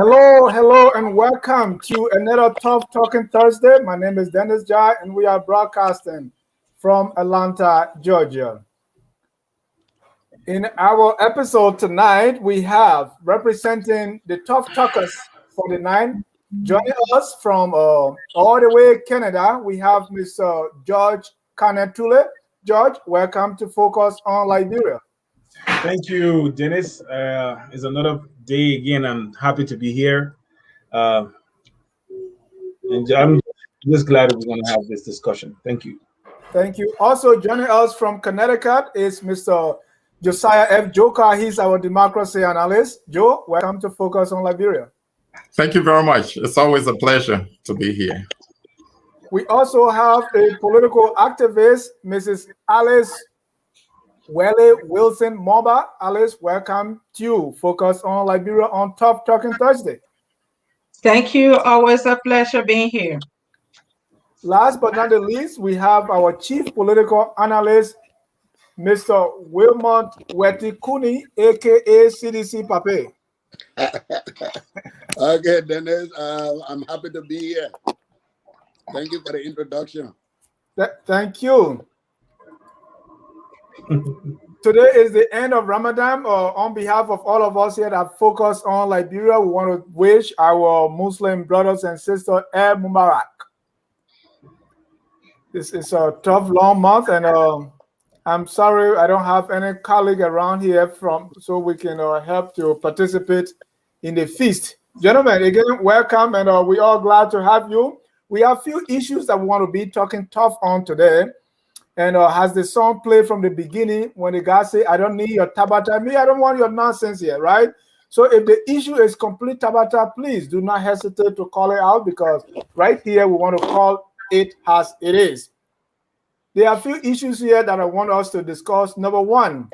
Hello, and welcome to another Tough Talking Thursday. My name is Dennis Jai, and we are broadcasting from Atlanta, Georgia. In our episode tonight, we have representing the Tough Talkers for the night. Joining us from all the way Canada, we have Mr. George Kanetule. George, welcome to Focus on Liberia. Thank you, Dennis. It's another day again. I'm happy to be here. And I'm just glad we're going to have this discussion. Thank you. Thank you. Also joining us from Connecticut is Mr. Josiah F. Joker. He's our democracy analyst. Joe, welcome to Focus on Liberia. Thank you very much. It's always a pleasure to be here. We also have a political activist, Mrs. Alice Welle Wilson Moba. Alice, welcome to Focus on Liberia on Tough Talking Thursday. Thank you. Always a pleasure being here. Last but not the least, we have our chief political analyst, Mr. Wilmot Wetikuni, aka CDC Pape. Okay, Dennis, I'm happy to be here. Thank you for the introduction. Thank you. Today is the end of Ramadan. On behalf of all of us here that focus on Liberia, we want to wish our Muslim brothers and sisters Eid Mubarak. This is a tough, long month, and I'm sorry I don't have any colleague around here so we can help to participate in the feast. Gentlemen, again, welcome, and we're all glad to have you. We have a few issues that we want to be talking tough on today. And has the song played from the beginning when the guy say, I don't need your tabata, me, I don't want your nonsense here, right? So if the issue is complete tabata, please do not hesitate to call it out, because right here we want to call it as it is. There are a few issues here that I want us to discuss. Number one,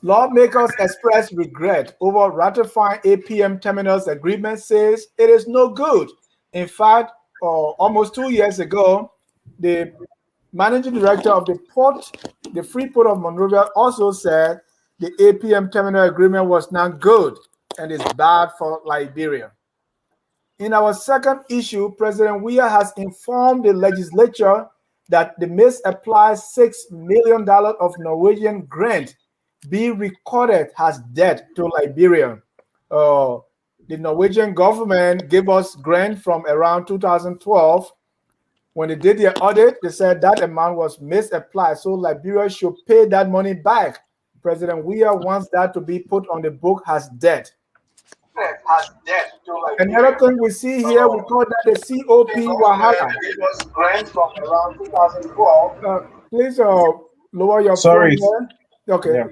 lawmakers express regret over ratifying APM Terminals agreement, says it is no good. In fact, almost 2 years ago, the managing director of the Free Port of Monrovia, also said the APM terminal agreement was not good and is bad for Liberia. In our second issue, President Weah has informed the legislature that the misapplied $6 million of Norwegian grant be recorded as debt to Liberia. The Norwegian government gave us grant from around 2012. When they did their audit, they said that amount was misapplied, so Liberia should pay that money back. President Weah wants that to be put on the book as debt. Another thing we see here, we call that the COP Wahala. It was grant from around 2012. Please lower your Sorry. phone there. Okay. Yeah.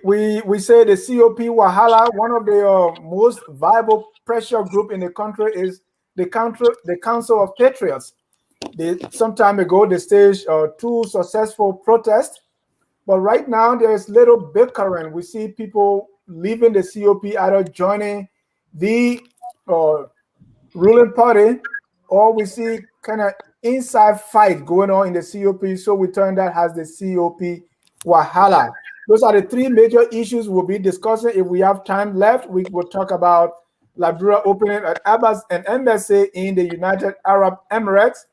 We say the COP Wahala, one of the most viable pressure group in the country is the Council of Patriots. Some time ago, they staged 2 successful protests, but right now there is little bickering. We see people leaving the COP, either joining the ruling party, or we see kind of inside fight going on in the COP. So we turn that as the COP Wahala. Those are the 3 major issues we'll be discussing. If we have time left, we will talk about Liberia opening an embassy in the United Arab Emirates.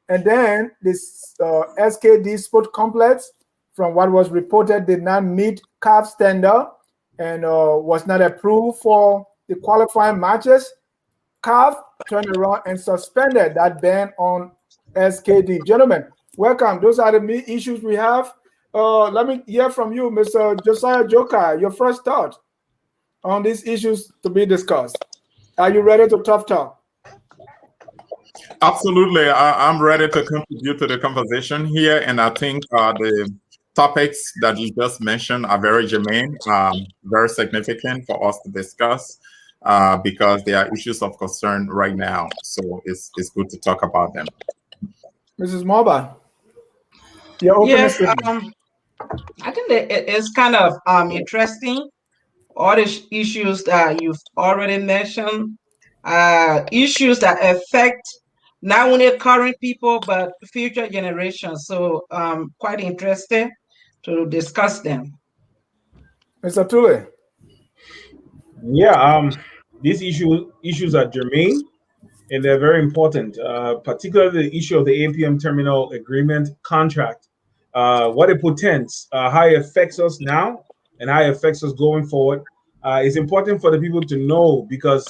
And then this SKD Sport Complex, from what was reported, did not meet CAF standard and was not approved for the qualifying matches. CAF turned around and suspended that ban on SKD. Gentlemen, welcome. Those are the main issues we have. Let me hear from you, Mr. Josiah Joker. Your first thought on these issues to be discussed. Are you ready to tough talk? Absolutely. I'm ready to contribute to the conversation here. And I think the topics that you just mentioned are very germane, very significant for us to discuss because they are issues of concern right now. So it's good to talk about them. Mrs. Moba. Yes, I think that it's kind of interesting. All the issues that you've already mentioned, issues that affect not only current people, but future generations. So quite interesting to discuss them. Mr. Tule. Yeah, These issues are germane and they're very important, particularly the issue of the APM terminal agreement contract, what it portends, how it affects us now, and how it affects us going forward. It's important for the people to know because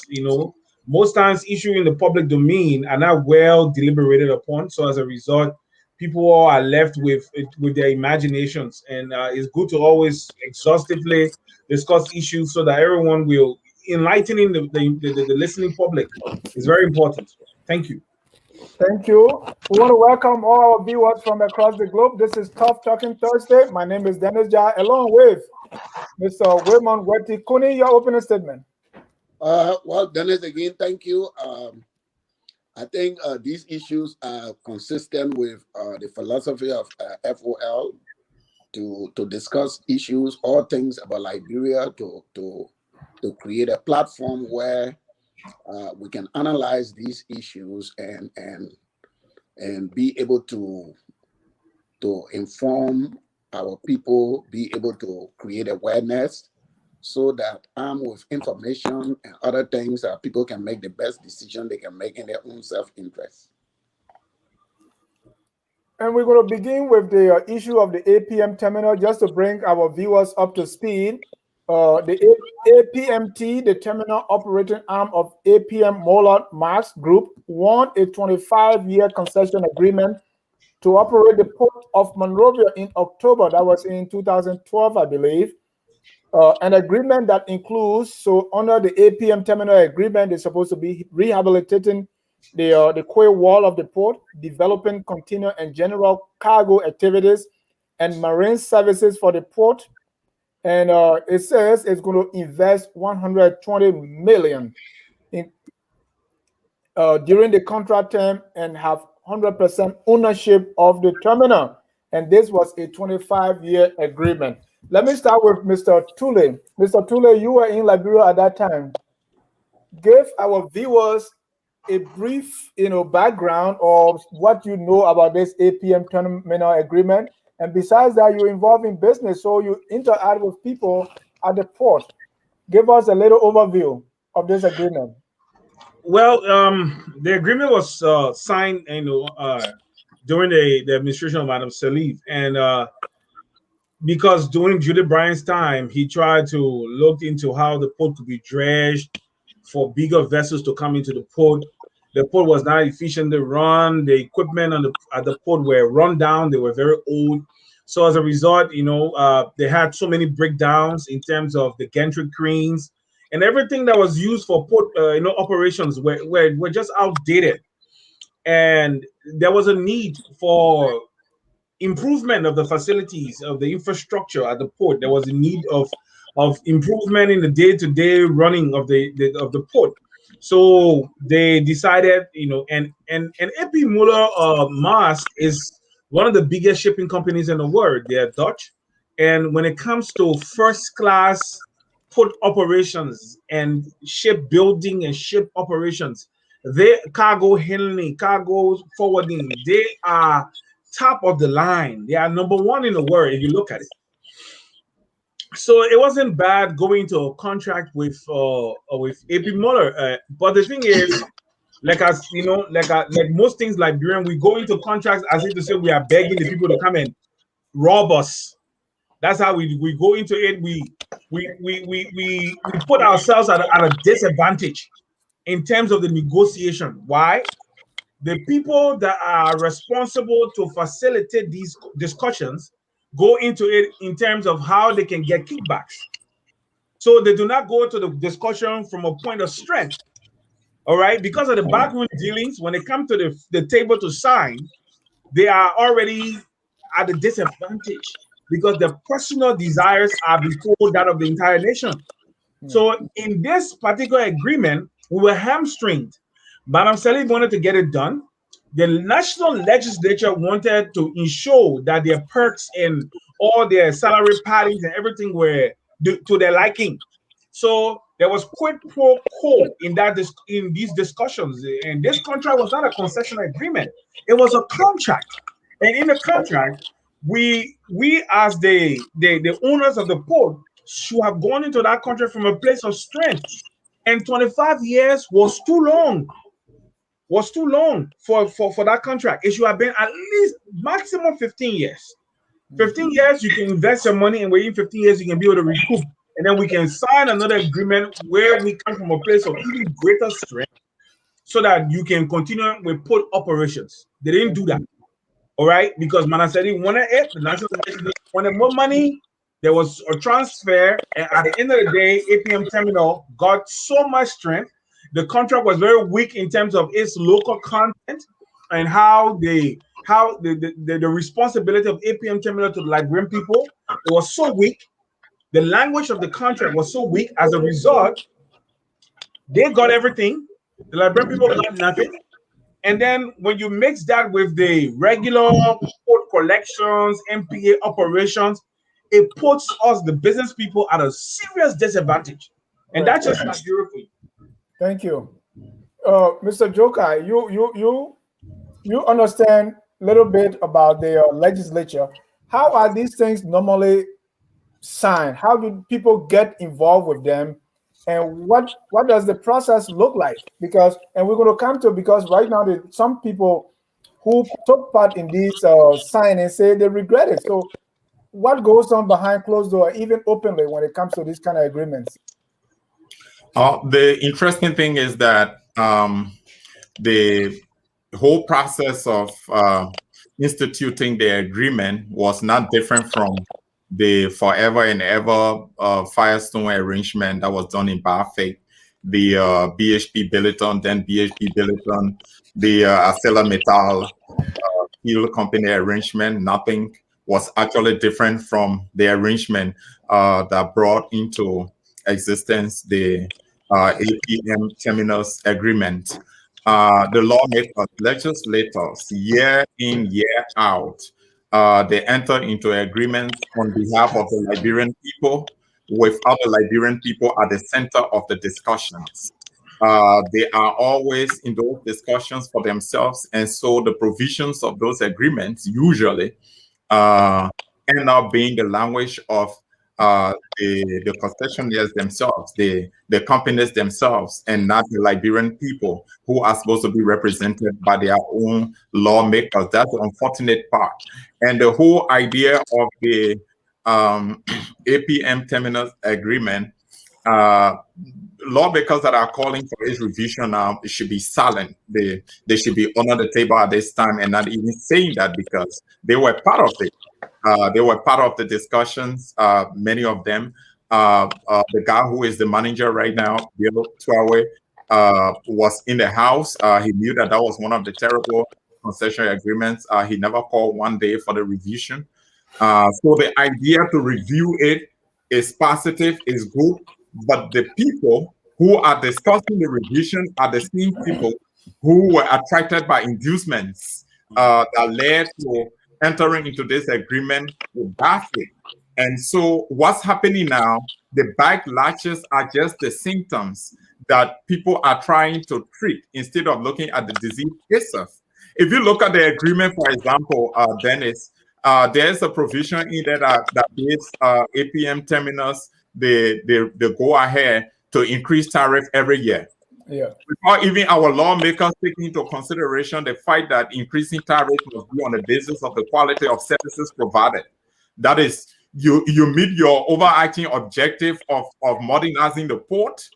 most times issues in the public domain are not well deliberated upon. So as a result, people are left with their imaginations, and it's good to always exhaustively discuss issues so that everyone will enlightening the listening public is very important. Thank you. Thank you. We want to welcome all our viewers from across the globe. This is Tough Talking Thursday. My name is Dennis Jai, along with Mr. Wilmon Weti Kuni. Your opening statement. Well, Dennis, again, thank you. I think these issues are consistent with the philosophy of FOL to discuss issues, all things about Liberia, to create a platform where we can analyze these issues and be able to inform our people, be able to create awareness so that armed with information and other things people can make the best decision they can make in their own self-interest. And we're going to begin with the issue of the APM terminal, just to bring our viewers up to speed. The APMT, the terminal operating arm of APM Mollard Marks Group, won a 25-year concession agreement to operate the port of Monrovia in October. That was in 2012, I believe. An agreement that includes, so under the APM terminal agreement, they're supposed to be rehabilitating the quay wall of the port, developing container and general cargo activities, and marine services for the port. And it says it's going to invest $120 million during the contract term and have 100% ownership of the terminal. And this was a 25-year agreement. Let me start with Mr. Tule. Mr. Tule, you were in Liberia at that time. Give our viewers a brief, background of what you know about this APM terminal agreement. And besides that, you're involved in business, so you interact with people at the port. Give us a little overview of this agreement. Well, the agreement was signed, during the administration of Madam Salif, and because during Julie Bryan's time, he tried to look into how the port could be dredged for bigger vessels to come into the port. The port was not efficiently run. The equipment at the port were run down. They were very old. So as a result, they had so many breakdowns in terms of the gantry cranes and everything that was used for port, operations were just outdated. And there was a need for improvement of the facilities, of the infrastructure at the port. There was a need of improvement in the day-to-day running of the port. So they decided, and AP Muller Maersk is one of the biggest shipping companies in the world. They are Dutch, and when it comes to first-class port operations and ship building and ship operations, they cargo handling, cargo forwarding, they are top of the line. They are number one in the world if you look at it. So it wasn't bad going to a contract with AP Moller. But the thing is, like most things Liberian, we go into contracts as if to say we are begging the people to come and rob us. That's how we go into it. We put ourselves at a disadvantage in terms of the negotiation. Why? The people that are responsible to facilitate these discussions go into it in terms of how they can get kickbacks. So they do not go to the discussion from a point of strength. All right, because of the backroom dealings, when they come to the table to sign, they are already at a disadvantage because their personal desires are before that of the entire nation. So in this particular agreement, we were hamstringed. Madam Salif wanted to get it done. The national legislature wanted to ensure that their perks and all their salary paddings and everything were to their liking. So there was quid pro quo in these discussions. And this contract was not a concession agreement. It was a contract. And in the contract, we as the owners of the port should have gone into that contract from a place of strength. And 25 years was too long. For that contract. It should have been at least maximum 15 years. 15 years, you can invest your money, and within 15 years, you can be able to recoup. And then we can sign another agreement where we come from a place of even greater strength so that you can continue with port operations. They didn't do that. All right, because Manaseri wanted it, the national wanted more money. There was a transfer, and at the end of the day, APM Terminal got so much strength. The contract was very weak in terms of its local content and how the responsibility of APM Terminal to the Liberian people, it was so weak. The language of the contract was so weak. As a result, they got everything. The Liberian people got nothing. And then when you mix that with the regular port collections, MPA operations, it puts us, the business people, at a serious disadvantage. And that's just not beautiful. Thank you. Mr. Joker, you understand a little bit about the legislature. How are these things normally signed? How do people get involved with them? And what does the process look like? Because we're going to come to, because right now some people who took part in these signing say they regret it. So what goes on behind closed door, even openly, when it comes to these kind of agreements? The interesting thing is that the whole process of instituting the agreement was not different from the forever and ever Firestone arrangement that was done in bad faith, the BHP Billiton, then BHP Billiton, the ArcelorMittal steel company arrangement. Nothing was actually different from the arrangement that brought into existence the APM Terminals agreement. The lawmakers, legislators, year in, year out, they enter into agreements on behalf of the Liberian people, with other Liberian people at the center of the discussions. They are always in those discussions for themselves, and so the provisions of those agreements usually end up being the language of the concessionaires themselves, the companies themselves, and not the Liberian people who are supposed to be represented by their own lawmakers. That's the unfortunate part. And the whole idea of the APM Terminals agreement, lawmakers that are calling for its revision now, it should be silent. They should be under the table at this time and not even saying that, because they were part of it. They were part of the discussions, many of them. The guy who is the manager right now, Bill Twawe, was in the House. He knew that was one of the terrible concession agreements. He never called one day for the revision. So the idea to review it is positive, is good, but the people who are discussing the revision are the same people who were attracted by inducements that led to entering into this agreement with bad faith. And so what's happening now, the backlashes are just the symptoms that people are trying to treat instead of looking at the disease itself. If you look at the agreement, for example, Dennis, there's a provision in there that gives APM Terminals the go-ahead to increase tariff every year. Yeah. Without even our lawmakers taking into consideration the fact that increasing tariffs must be on the basis of the quality of services provided. That is, you meet your overarching objective of modernizing the port,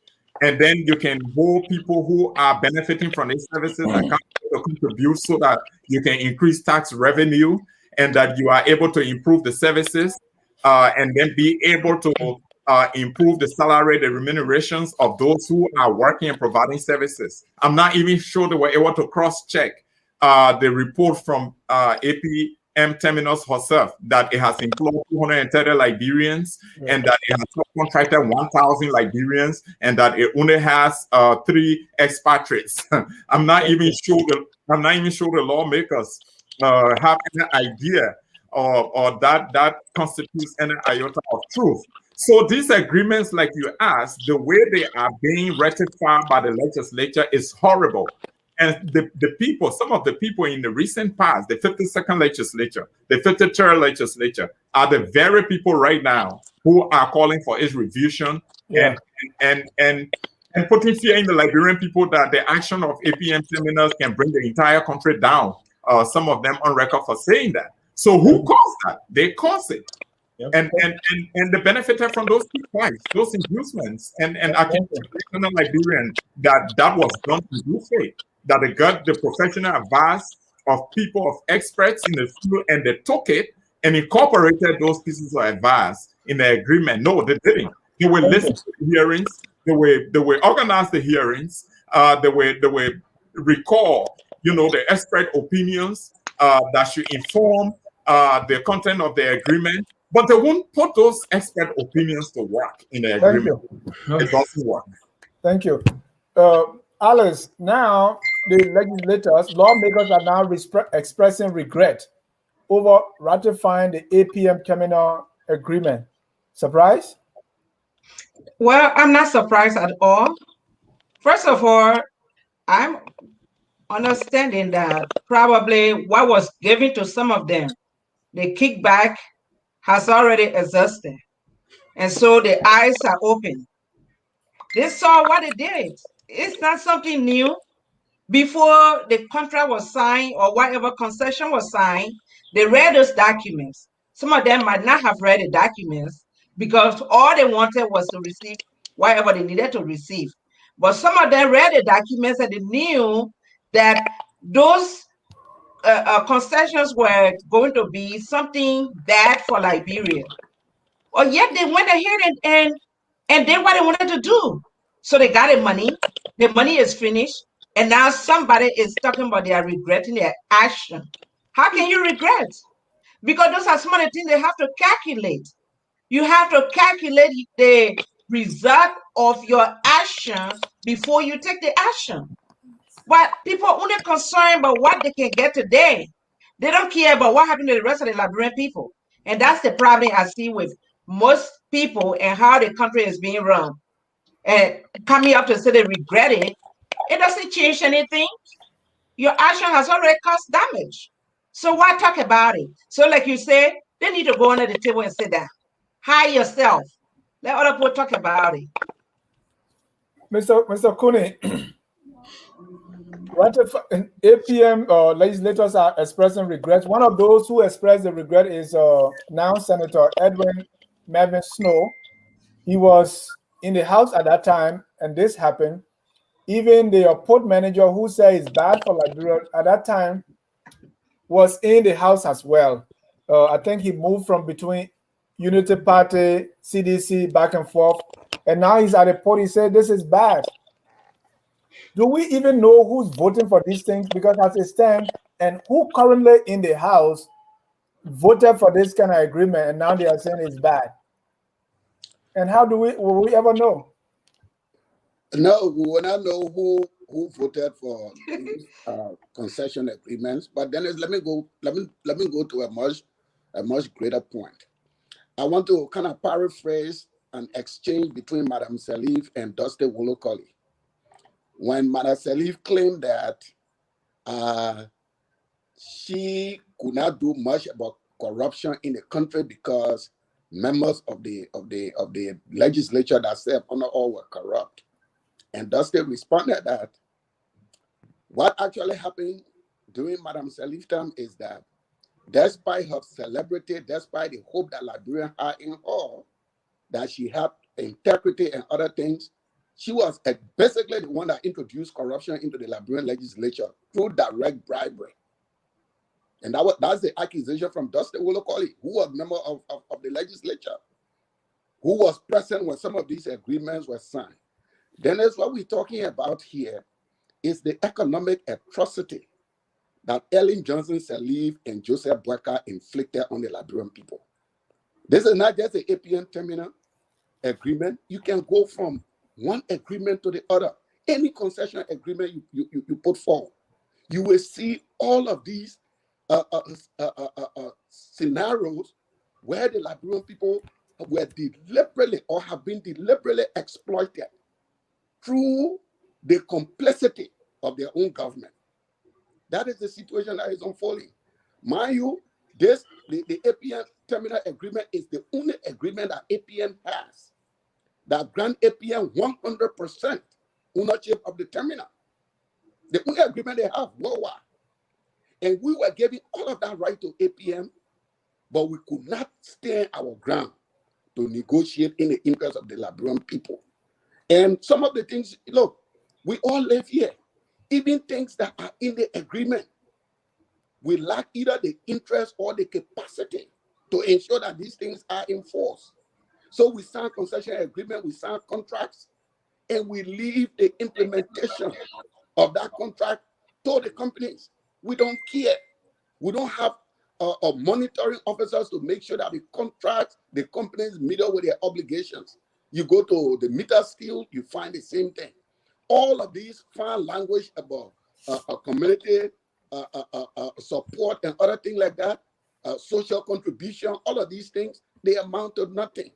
and then you can hold people who are benefiting from these services and to contribute so that you can increase tax revenue and that you are able to improve the services and then be able to improve the salary, the remunerations of those who are working and providing services. I'm not even sure they were able to cross-check the report from APM Terminals herself that it has employed 230 Liberians and that it has contracted 1,000 Liberians and that it only has 3 expatriates. I'm not even sure the lawmakers have any idea or that constitutes any iota of truth. So these agreements, like you asked, the way they are being ratified by the legislature is horrible. And the people, some of the people in the recent past, the 52nd legislature, the 53rd legislature, are the very people right now who are calling for its revision. And and putting fear in the Liberian people that the action of APM terminals can bring the entire country down. Some of them on record for saying that. So who caused that? They caused it. Yep. And they benefited from those prices, those inducements, and I can tell Liberian that was done in good faith, that they got the professional advice of people, of experts in the field, and they took it and incorporated those pieces of advice in the agreement. No, they didn't. They will listen to the hearings. They will organize the hearings. They will recall, the expert opinions that should inform the content of the agreement. But they won't put those expert opinions to work in the agreement. It doesn't work. Thank you. Alice, now the legislators, lawmakers are now expressing regret over ratifying the APM terminal agreement. Surprise? Well, I'm not surprised at all. First of all, I'm understanding that probably what was given to some of them, the kickback has already exhausted. And so the eyes are open. They saw what they did. It's not something new. Before the contract was signed or whatever concession was signed, they read those documents. Some of them might not have read the documents because all they wanted was to receive whatever they needed to receive. But some of them read the documents and they knew that those concessions were going to be something bad for Liberia. Or yet they went ahead and did what they wanted to do. So they got the money is finished, and now somebody is talking about they are regretting their action. How can you regret? Because those are some of the things they have to calculate. You have to calculate the result of your action before you take the action. But people are only concerned about what they can get today. They don't care about what happened to the rest of the Liberian people. And that's the problem I see with most people and how the country is being run. And coming up to say they regret it, it doesn't change anything. Your action has already caused damage. So why talk about it? So like you say, they need to go under the table and sit down. Hire yourself. Let other people talk about it. Mr. Cooney, APM legislators are expressing regrets. One of those who expressed the regret is now Senator Edwin Melvin Snow. He was in the House at that time, and this happened. Even the port manager who said it's bad for Liberia at that time was in the House as well. I think he moved from between Unity Party, CDC, back and forth, and now he's at the port. He said this is bad. Do we even know who's voting for these things? Because as it stands, and who currently in the House voted for this kind of agreement, and now they are saying it's bad. And how will we ever know? No, we will not know who voted for these concession agreements. But then let me go to a much greater point. I want to kind of paraphrase an exchange between Madam Salif and Dusty Wolokoli. When Madam Salif claimed that she could not do much about corruption in the country because members of the legislature that served under all were corrupt. And Dusty responded that what actually happened during Madam Salif's time is that despite her celebrity, despite the hope that Liberians had in her, that she had integrity and other things, she was basically the one that introduced corruption into the Liberian legislature through direct bribery. And that's the accusation from Dusty Wolokoli, who was a member of the legislature, who was present when some of these agreements were signed. Then that's what we're talking about here is the economic atrocity that Ellen Johnson Sirleaf and Joseph Boyka inflicted on the Liberian people. This is not just the APM terminal agreement. You can go from one agreement to the other. Any concession agreement you put forward, you will see all of these scenarios where the Liberian people were deliberately or have been deliberately exploited through the complicity of their own government. That is the situation that is unfolding. Mind you, the APM terminal agreement is the only agreement that APM has that grant APM 100% ownership of the terminal. The only agreement they have worldwide. And we were giving all of that right to APM, but we could not stand our ground to negotiate in the interest of the Liberian people. And some of the things, look, we all live here. Even things that are in the agreement, we lack either the interest or the capacity to ensure that these things are enforced. So we sign concession agreement, we sign contracts, and we leave the implementation of that contract to the companies. We don't care. We don't have monitoring officers to make sure that the contracts, the companies meet up with their obligations. You go to the meter steel, you find the same thing. All of these fine language about community support and other things like that, social contribution, all of these things, they amount to nothing.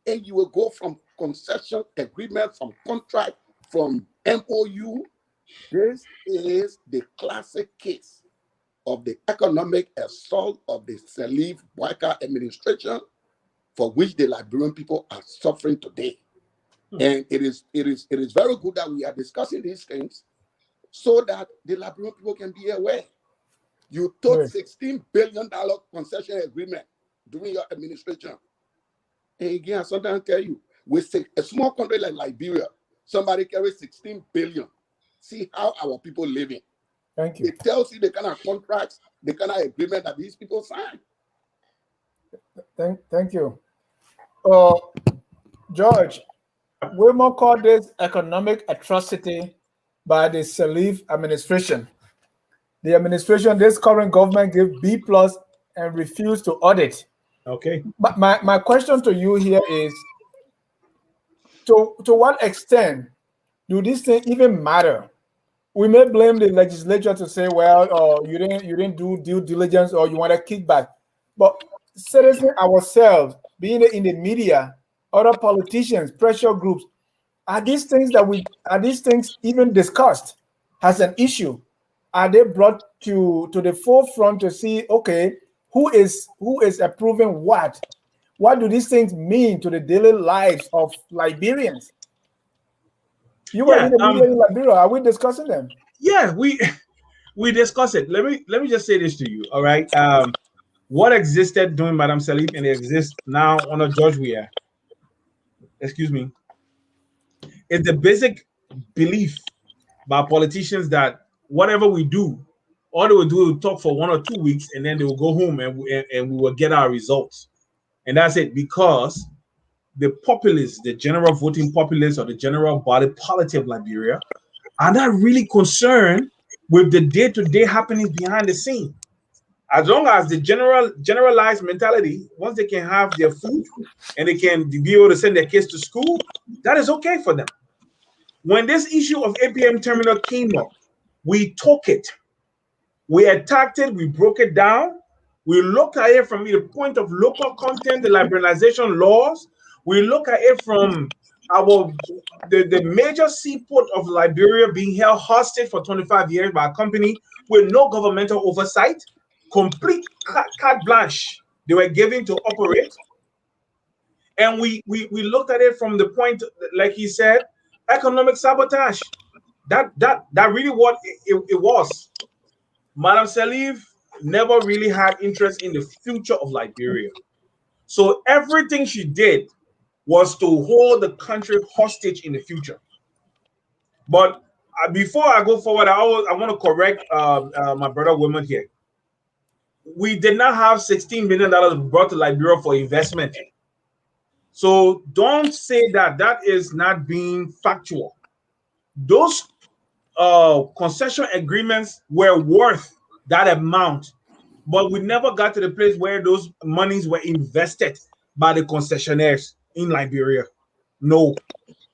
And you will go from concession agreement, from contract, from MOU. This is the classic case of the economic assault of the Salif Boyka administration, for which the Liberian people are suffering today. And it is very good that we are discussing these things so that the Liberian people can be aware. You took $16 billion concession agreement during your administration. And again, I sometimes tell you, with a small country like Liberia, somebody carries 16 billion. See how our people living. Thank you. It tells you the kind of contracts, the kind of agreement that these people sign. Thank you. George, we more call this economic atrocity by the Salif administration. The administration, this current government gave B+ and refused to audit. Okay. But my question to you here is, to what extent do these things even matter? We may blame the legislature to say, well, you didn't do due diligence or you want a kickback. But seriously, ourselves, being in the media, other politicians, pressure groups, are these things even discussed as an issue? Are they brought to the forefront to see, okay, who is approving what? What do these things mean to the daily lives of Liberians? You were in the media in Liberia. Are we discussing them? Yeah, we discuss it. Let me just say this to you. All right. What existed during Madam Salif and exists now under George Weah, excuse me, is the basic belief by politicians that whatever we do, all they will do is talk for 1 or 2 weeks and then they will go home and we will get our results. And that's it, because the populace, the general voting populace or the general body politic of Liberia are not really concerned with the day-to-day happenings behind the scene. As long as the generalized mentality, once they can have their food and they can be able to send their kids to school, that is okay for them. When this issue of APM terminal came up, we took it, we attacked it, we broke it down. We look at it from the point of local content, the liberalization laws. We look at it from the major seaport of Liberia being held hostage for 25 years by a company with no governmental oversight, complete carte blanche they were given to operate. And we looked at it from the point, like he said, economic sabotage. That really what it was. Madam Salif never really had interest in the future of Liberia. So everything she did was to hold the country hostage in the future. But before I go forward, I want to correct my brother woman here. We did not have $16 million brought to Liberia for investment. So don't say that is not being factual. Those concession agreements were worth that amount, but we never got to the place where those monies were invested by the concessionaires in Liberia. No.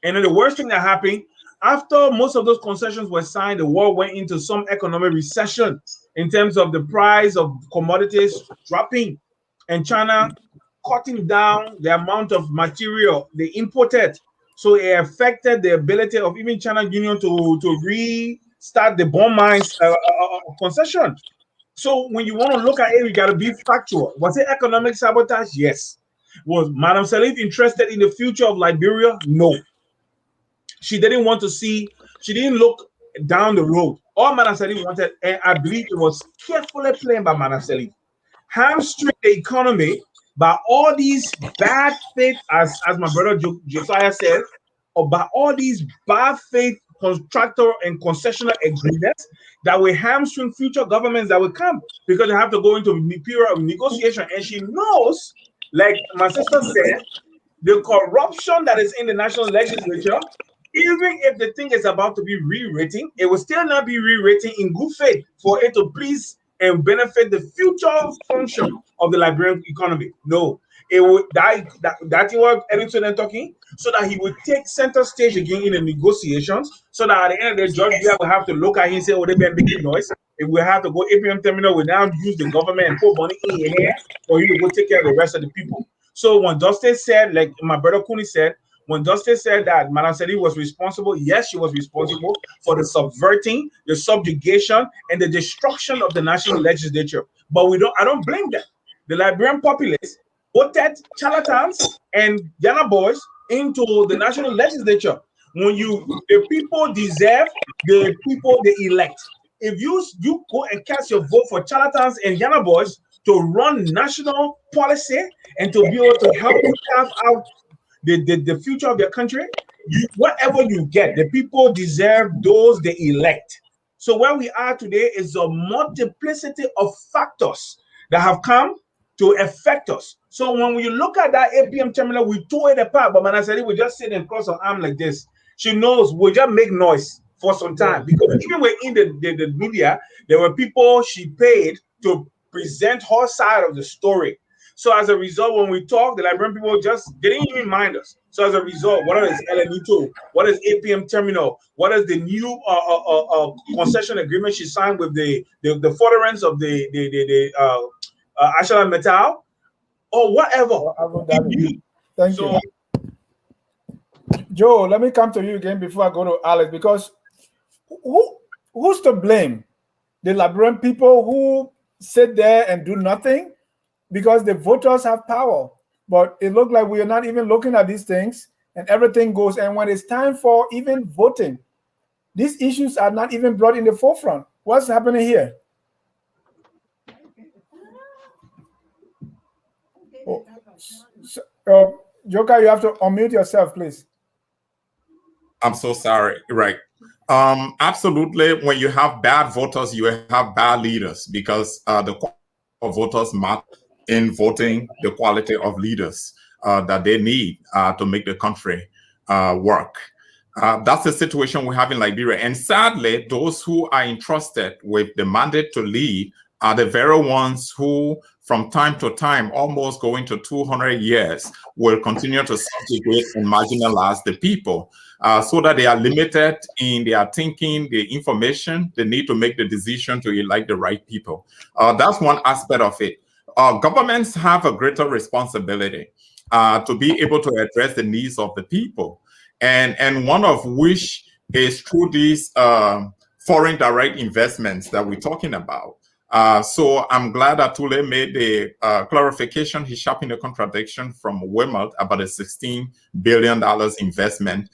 And then the worst thing that happened, after most of those concessions were signed, the world went into some economic recession in terms of the price of commodities dropping and China cutting down the amount of material they imported. So it affected the ability of even China Union to restart the bond mines concession. So when you want to look at it, you got to be factual. Was it economic sabotage? Yes. Was Madam Salif interested in the future of Liberia? No. She didn't want to see, she didn't look down the road. All Madam Salif wanted, and I believe it was carefully planned by Madam Salif, hamstring the economy by all these bad faith, as my brother Josiah said, or by all these bad faith contractor and concessional agreements that will hamstring future governments that will come, because they have to go into a period of negotiation. And she knows, like my sister said, the corruption that is in the national legislature, even if the thing is about to be rewritten, it will still not be rewritten in good faith for it to please and benefit the future function of the Liberian economy. No, it would that what Edison and talking, so that he would take center stage again in the negotiations, so that at the end of the judge will have to look at him and say, oh, they've been making noise. If we have to go APM terminal, we now use the government and put money in your hand for you to go take care of the rest of the people. So when Justice said, like my brother Kuni said, when Justice said that Madam Salif was responsible, yes, she was responsible for the subverting, the subjugation, and the destruction of the national legislature. But I don't blame them. The Liberian populace voted charlatans and Ghana boys into the national legislature. The people deserve the people they elect. If you go and cast your vote for charlatans and Ghana boys to run national policy and to be able to help you carve out the future of your country, whatever you get, the people deserve those they elect. So where we are today is a multiplicity of factors that have come to affect us. So when we look at that APM terminal, we tore it apart, but Madam Salif will just sit and cross her arm like this. She knows we'll just make noise for some time, because even in the media, there were people she paid to present her side of the story. So as a result, when we talk, the Liberian people just didn't even mind us. So as a result, what is LNE2? What is APM terminal? What is the new concession agreement she signed with the furtherance of the Ashland Metal, or whatever? Thank you. Joe, let me come to you again before I go to Alex, because who's to blame? The Liberian people who sit there and do nothing? Because the voters have power, but it looked like we are not even looking at these things, and everything goes. And when it's time for even voting, these issues are not even brought in the forefront. What's happening here? Joker, you have to unmute yourself, please. I'm so sorry. Right. Absolutely. When you have bad voters, you have bad leaders, because the voters matter in voting the quality of leaders that they need to make the country work. That's the situation we have in Liberia. And sadly, those who are entrusted with the mandate to lead are the very ones who, from time to time, almost going to 200 years, will continue to subjugate and marginalize the people, so that they are limited in their thinking, the information, they need to make the decision to elect the right people. That's one aspect of it. Governments have a greater responsibility to be able to address the needs of the people, and one of which is through these foreign direct investments that we're talking about. So I'm glad that Tule made the clarification. He sharpened the contradiction from Wilmot about a $16 billion investment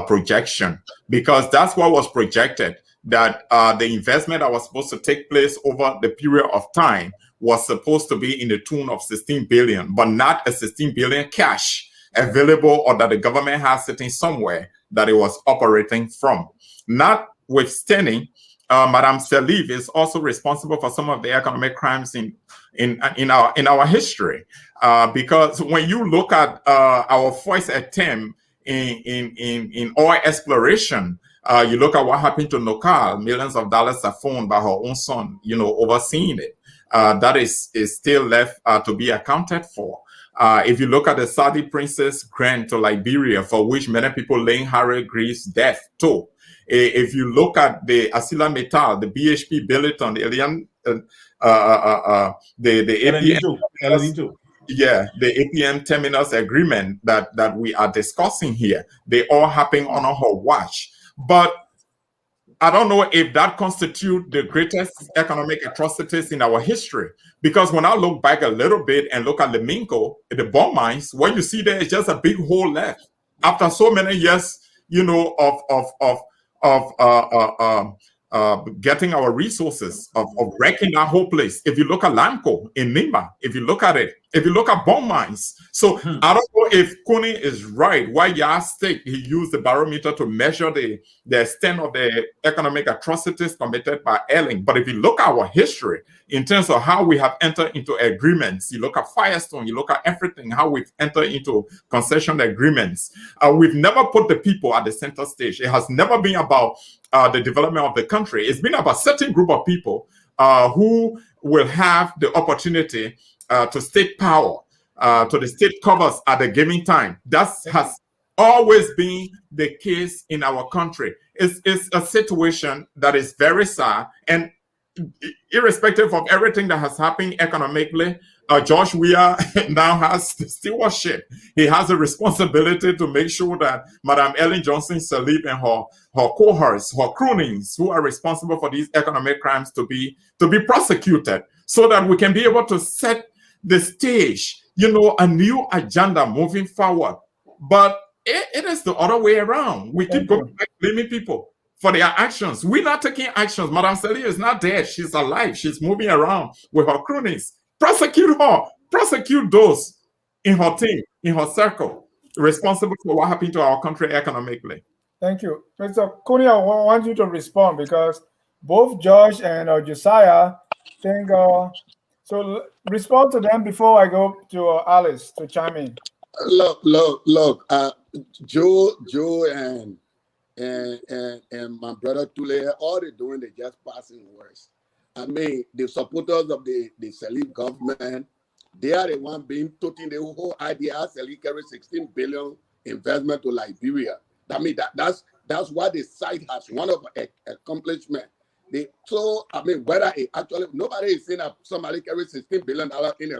projection, because that's what was projected, that the investment that was supposed to take place over the period of time was supposed to be in the tune of 16 billion, but not a 16 billion cash available or that the government has sitting somewhere that it was operating from. Notwithstanding, Madam Salif is also responsible for some of the economic crimes in our history, because when you look at our first attempt in oil exploration, you look at what happened to Nokal, millions of dollars are found by her own son, overseeing it. That is still left to be accounted for. If you look at the Saudi princess grant to Liberia, for which many people laying Harry Greaves' death too. If you look at the Asila Metal, the BHP Billiton, the Alien, the APM, the APM Terminals agreement that we are discussing here, they all happen on her watch. But I don't know if that constitutes the greatest economic atrocities in our history, because when I look back a little bit and look at Leminco, the bomb mines, what you see there is just a big hole left. After so many years, you know, getting our resources, of wrecking that whole place. If you look at Lamco in Nimba, if you look at it, if you look at bomb mines. So I don't know if Kuni is right. Why Yah State, he used the barometer to measure the extent of the economic atrocities committed by Erling. But if you look at our history in terms of how we have entered into agreements, you look at Firestone, you look at everything, how we've entered into concession agreements. We've never put the people at the center stage. It has never been about the development of the country. It's been about a certain group of people who will have the opportunity to state power, to the state covers at the given time. That has always been the case in our country. It's a situation that is very sad, and irrespective of everything that has happened economically, Josh Weah now has the stewardship. He has a responsibility to make sure that Madam Ellen Johnson Sirleaf and her cohorts, her croonings, who are responsible for these economic crimes, to be prosecuted, so that we can be able to set the stage, you know, a new agenda moving forward. But it is the other way around. We keep going back blaming people for their actions. We're not taking actions. Madam Sirleaf is not dead. She's alive. She's moving around with her croonings. Prosecute her. Prosecute those in her team, in her circle, responsible for what happened to our country economically. Thank you. Mr. Kuni, I want you to respond, because both Josh and Josiah think, so respond to them before I go to Alice to chime in. Look, Joe and my brother Tule, all they're doing, they're just passing words. I mean, the supporters of the Sirleaf government, they are the one being toting the whole idea. Sirleaf carry 16 billion investment to Liberia. I mean, that's what the site has, one of accomplishment. Whether it actually, nobody is saying that somebody carries $16 billion in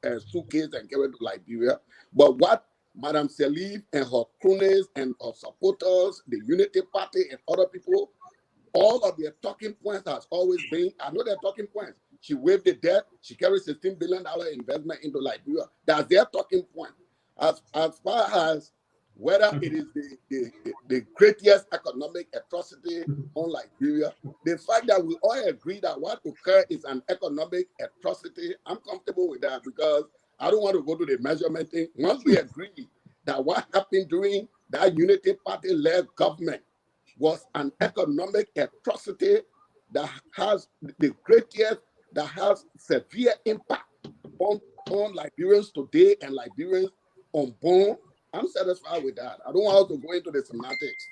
a suitcase and carry to Liberia. But what Madam Sirleaf and her cronies and her supporters, the Unity Party and other people, all of their talking points has always been, I know their talking points. She waived the debt. She carries $16 billion investment into Liberia. That's their talking point. As far as whether it is the greatest economic atrocity on Liberia, the fact that we all agree that what occurred is an economic atrocity, I'm comfortable with that, because I don't want to go to the measurement thing. Once we agree that what happened during that Unity Party-led government was an economic atrocity that has the greatest, that has severe impact on Liberians today and Liberians unborn, I'm satisfied with that. I don't want to go into the semantics.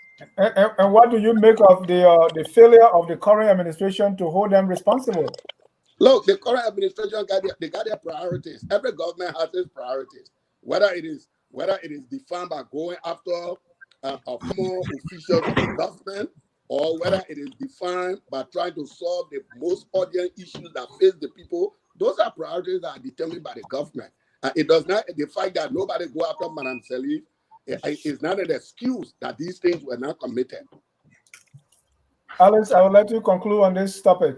And what do you make of the failure of the current administration to hold them responsible? Look, the current administration got their priorities. Every government has its priorities. Whether it is defined by going after former officials of the government, or whether it is defined by trying to solve the most urgent issues that face the people, those are priorities that are determined by the government. It does not, the fact that nobody go after Madam Sirleaf is not an excuse that these things were not committed. Alice, I would like to conclude on this topic.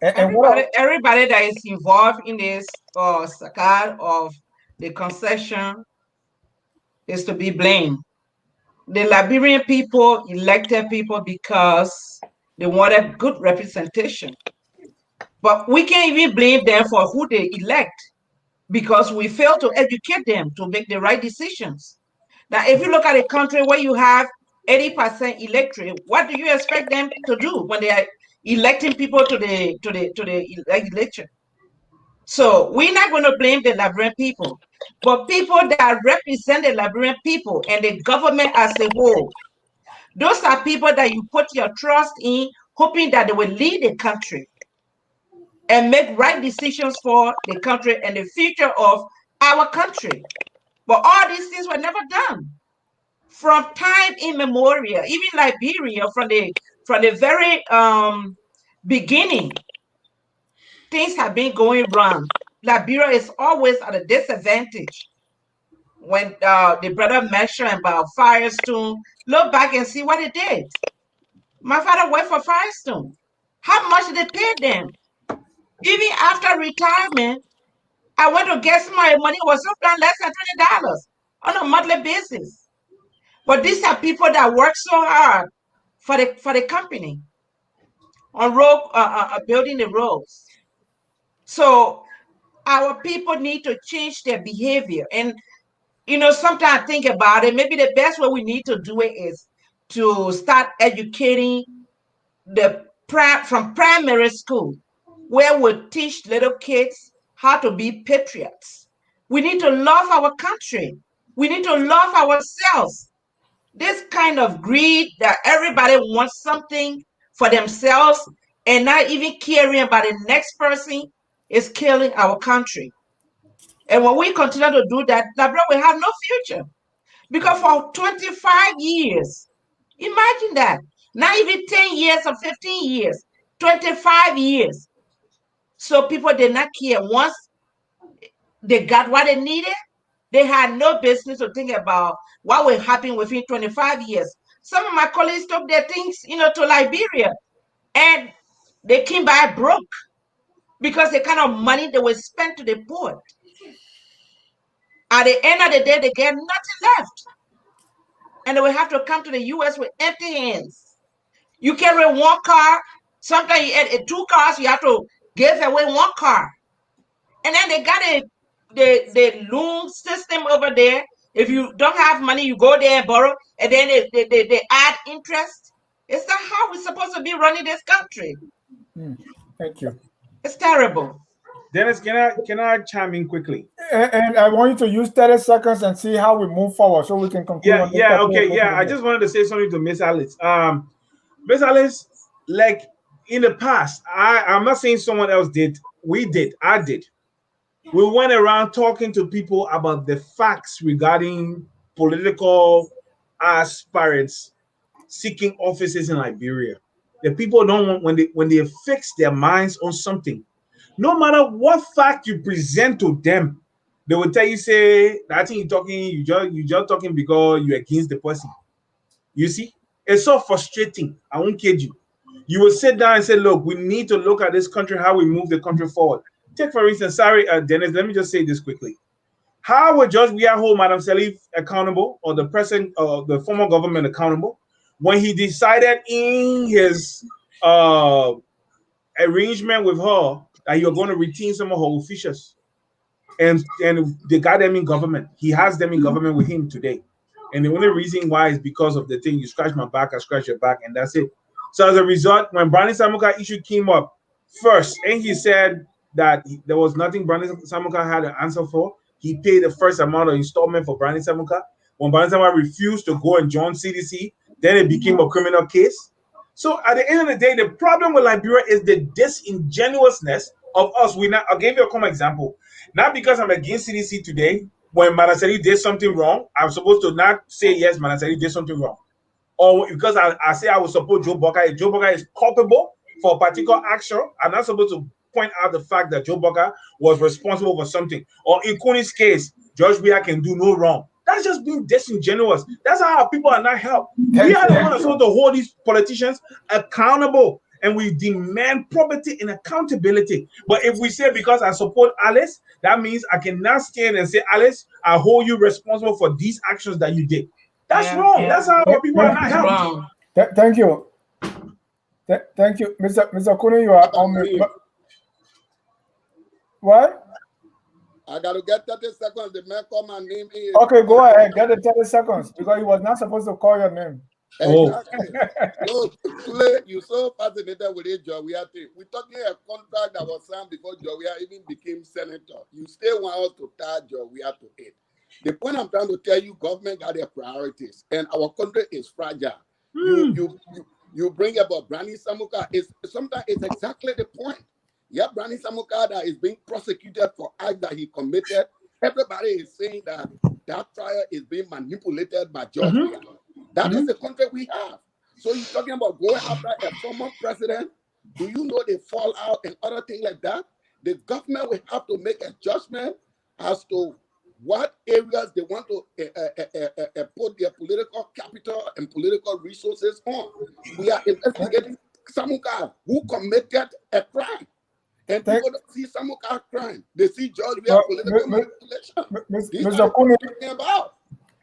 Everybody that is involved in this saga of the concession is to be blamed. The Liberian people elected people because they wanted good representation. But we can't even blame them for who they elect, because we fail to educate them to make the right decisions. Now, if you look at a country where you have 80% electorate, what do you expect them to do when they are electing people to the legislature? So we're not going to blame the Liberian people, but people that represent the Liberian people and the government as a whole. Those are people that you put your trust in, hoping that they will lead the country and make right decisions for the country and the future of our country. But all these things were never done. From time immemorial, even Liberia, from the very beginning, things have been going wrong. Liberia is always at a disadvantage. When the brother mentioned about Firestone, look back and see what it did. My father worked for Firestone. How much did they pay them? Even after retirement, I went to get my money was sometimes less than $20 on a monthly basis. But these are people that work so hard for the company on road building the roads. So our people need to change their behavior. And sometimes I think about it. Maybe the best way we need to do it is to start educating from primary school, where we teach little kids how to be patriots. We need to love our country. We need to love ourselves. This kind of greed that everybody wants something for themselves and not even caring about the next person is killing our country. And when we continue to do that, Labrador will have no future. Because for 25 years, imagine that, not even 10 years or 15 years, 25 years. So people did not care. Once they got what they needed, they had no business to think about what will happen within 25 years. Some of my colleagues took their things, to Liberia, and they came back broke because the kind of money they were spent to the port. At the end of the day, they get nothing left. And they will have to come to the U.S. with empty hands. You carry one car. Sometimes you add 2 cars, you have to give away 1 car. And then they got the loan system over there. If you don't have money, you go there and borrow, and then they add interest. It's not how we're supposed to be running this country. Thank you. It's terrible. Dennis, can I chime in quickly? And I want you to use 30 seconds and see how we move forward so we can conclude. I just wanted to say something to Miss Alice. Miss Alice, like in the past, I'm not saying someone else did. I did. We went around talking to people about the facts regarding political aspirants seeking offices in Liberia. The people don't want when they fix their minds on something, no matter what fact you present to them, they will tell you, say, I think you just talking because you're against the person. You see, it's so frustrating. I won't kid you. You will sit down and say, look, we need to look at this country, how we move the country forward. Take, for instance, sorry, Dennis, let me just say this quickly. How would Judge Weah hold Madam Salif accountable, or the president or the former government accountable, when he decided in his arrangement with her that you're going to retain some of her officials, and they got them in government. He has them in government with him today, and the only reason why is because of the thing: you scratch my back, I scratch your back, and that's it. So as a result, when Brandon Samuka issue came up first, and he said that there was nothing Brandon Samuka had an answer for, he paid the first amount of installment for Brandon Samuka. When Brandon Samuka refused to go and join CDC, then it became a criminal case. So at the end of the day, the problem with Liberia is the disingenuousness of us. I'll give you a common example. Not because I'm against CDC today, when Manasari did something wrong, I'm supposed to not say yes, Manasari did something wrong. Or because I say I will support Joe Boca. If Joe Boca is culpable for a particular action, I'm not supposed to point out the fact that Joe Boca was responsible for something. Or in Kuni's case, Judge Weah can do no wrong. That's just being disingenuous. That's how our people are not helped. We are the ones that's supposed to hold these politicians accountable, and we demand probity and accountability. But if we say because I support Alice, that means I cannot stand and say, Alice, I hold you responsible for these actions that you did. That's wrong. That's how our people are not helped. Thank you. Thank you. Mr. Kuni, you are on me. What? I got to get 30 seconds. The man call my name in. Okay, go ahead. Get the 30 seconds because he was not supposed to call your name. Exactly. Look, you're so fascinated with it, Joe. We're talking a contract that was signed before Joe Weah even became senator. You still want us to tie Joe Weah to it. The point I'm trying to tell you, government got their priorities, and our country is fragile. You bring about Brandon Samuka. Sometimes it's exactly the point. Yeah, Brandon Samuka that is being prosecuted for acts that he committed. Everybody is saying that trial is being manipulated by George Weah. That is the country we have. So you're talking about going after a former president. Do you know the fallout and other things like that? The government will have to make a judgment as to what areas they want to put their political capital and political resources on. We are investigating Samuka, who committed a crime. And people don't see Samuka crime. They see George, we have political manipulation. These are what we're talking about.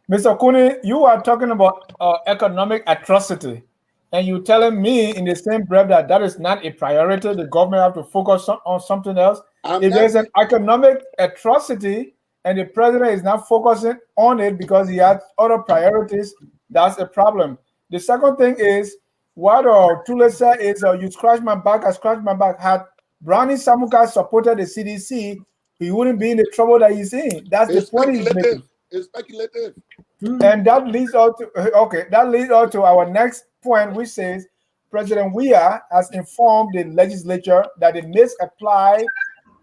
Mr. Kuni, you are talking about economic atrocity, and you telling me in the same breath that that is not a priority. The government have to focus on something else. If there's an economic atrocity and the president is not focusing on it because he has other priorities, that's a problem. The second thing is what Tule said is you scratch my back, I scratch my back. Had Brownie Samuka supported the CDC, he wouldn't be in the trouble that he's in. That's the point he's making. It's speculative. And that leads on to our next point, which says President Weah has informed the legislature that the misapplied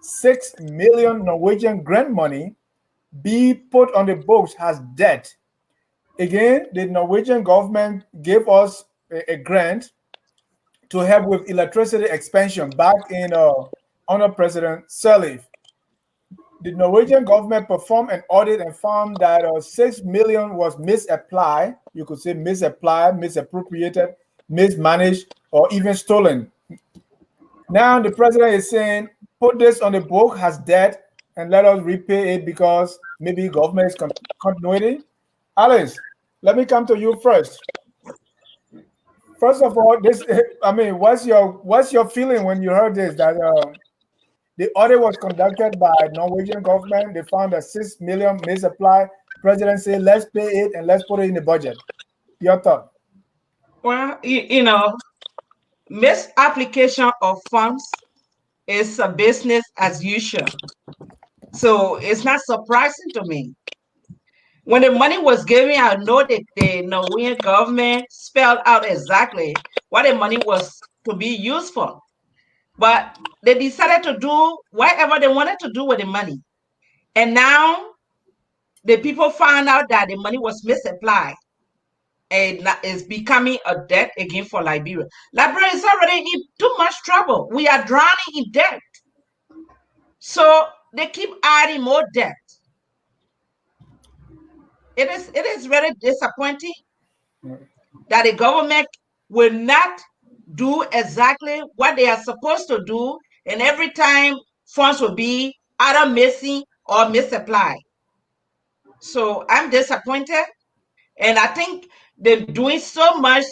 6 million Norwegian grant money be put on the books as debt. Again, the Norwegian government gave us a grant to help with electricity expansion back in under President Sirleaf. The Norwegian government performed an audit and found that 6 million was misapplied. You could say misapplied, misappropriated, mismanaged, or even stolen. Now the president is saying, put this on the book as debt and let us repay it because maybe government is continuity. Alice, let me come to you first. First of all, what's your feeling when you heard this? That the audit was conducted by Norwegian government. They found that 6 million misapplied. President said, let's pay it and let's put it in the budget. Your thought? Well, misapplication of funds is a business as usual. So it's not surprising to me. When the money was given, I know that the Norwegian government spelled out exactly what the money was to be used for. But they decided to do whatever they wanted to do with the money. And now the people found out that the money was misapplied and is becoming a debt again for Liberia. Liberia is already in too much trouble. We are drowning in debt. So they keep adding more debt. It is very disappointing that the government will not do exactly what they are supposed to do, and every time funds will be either missing or misapplied. So I'm disappointed, and I think they're doing so much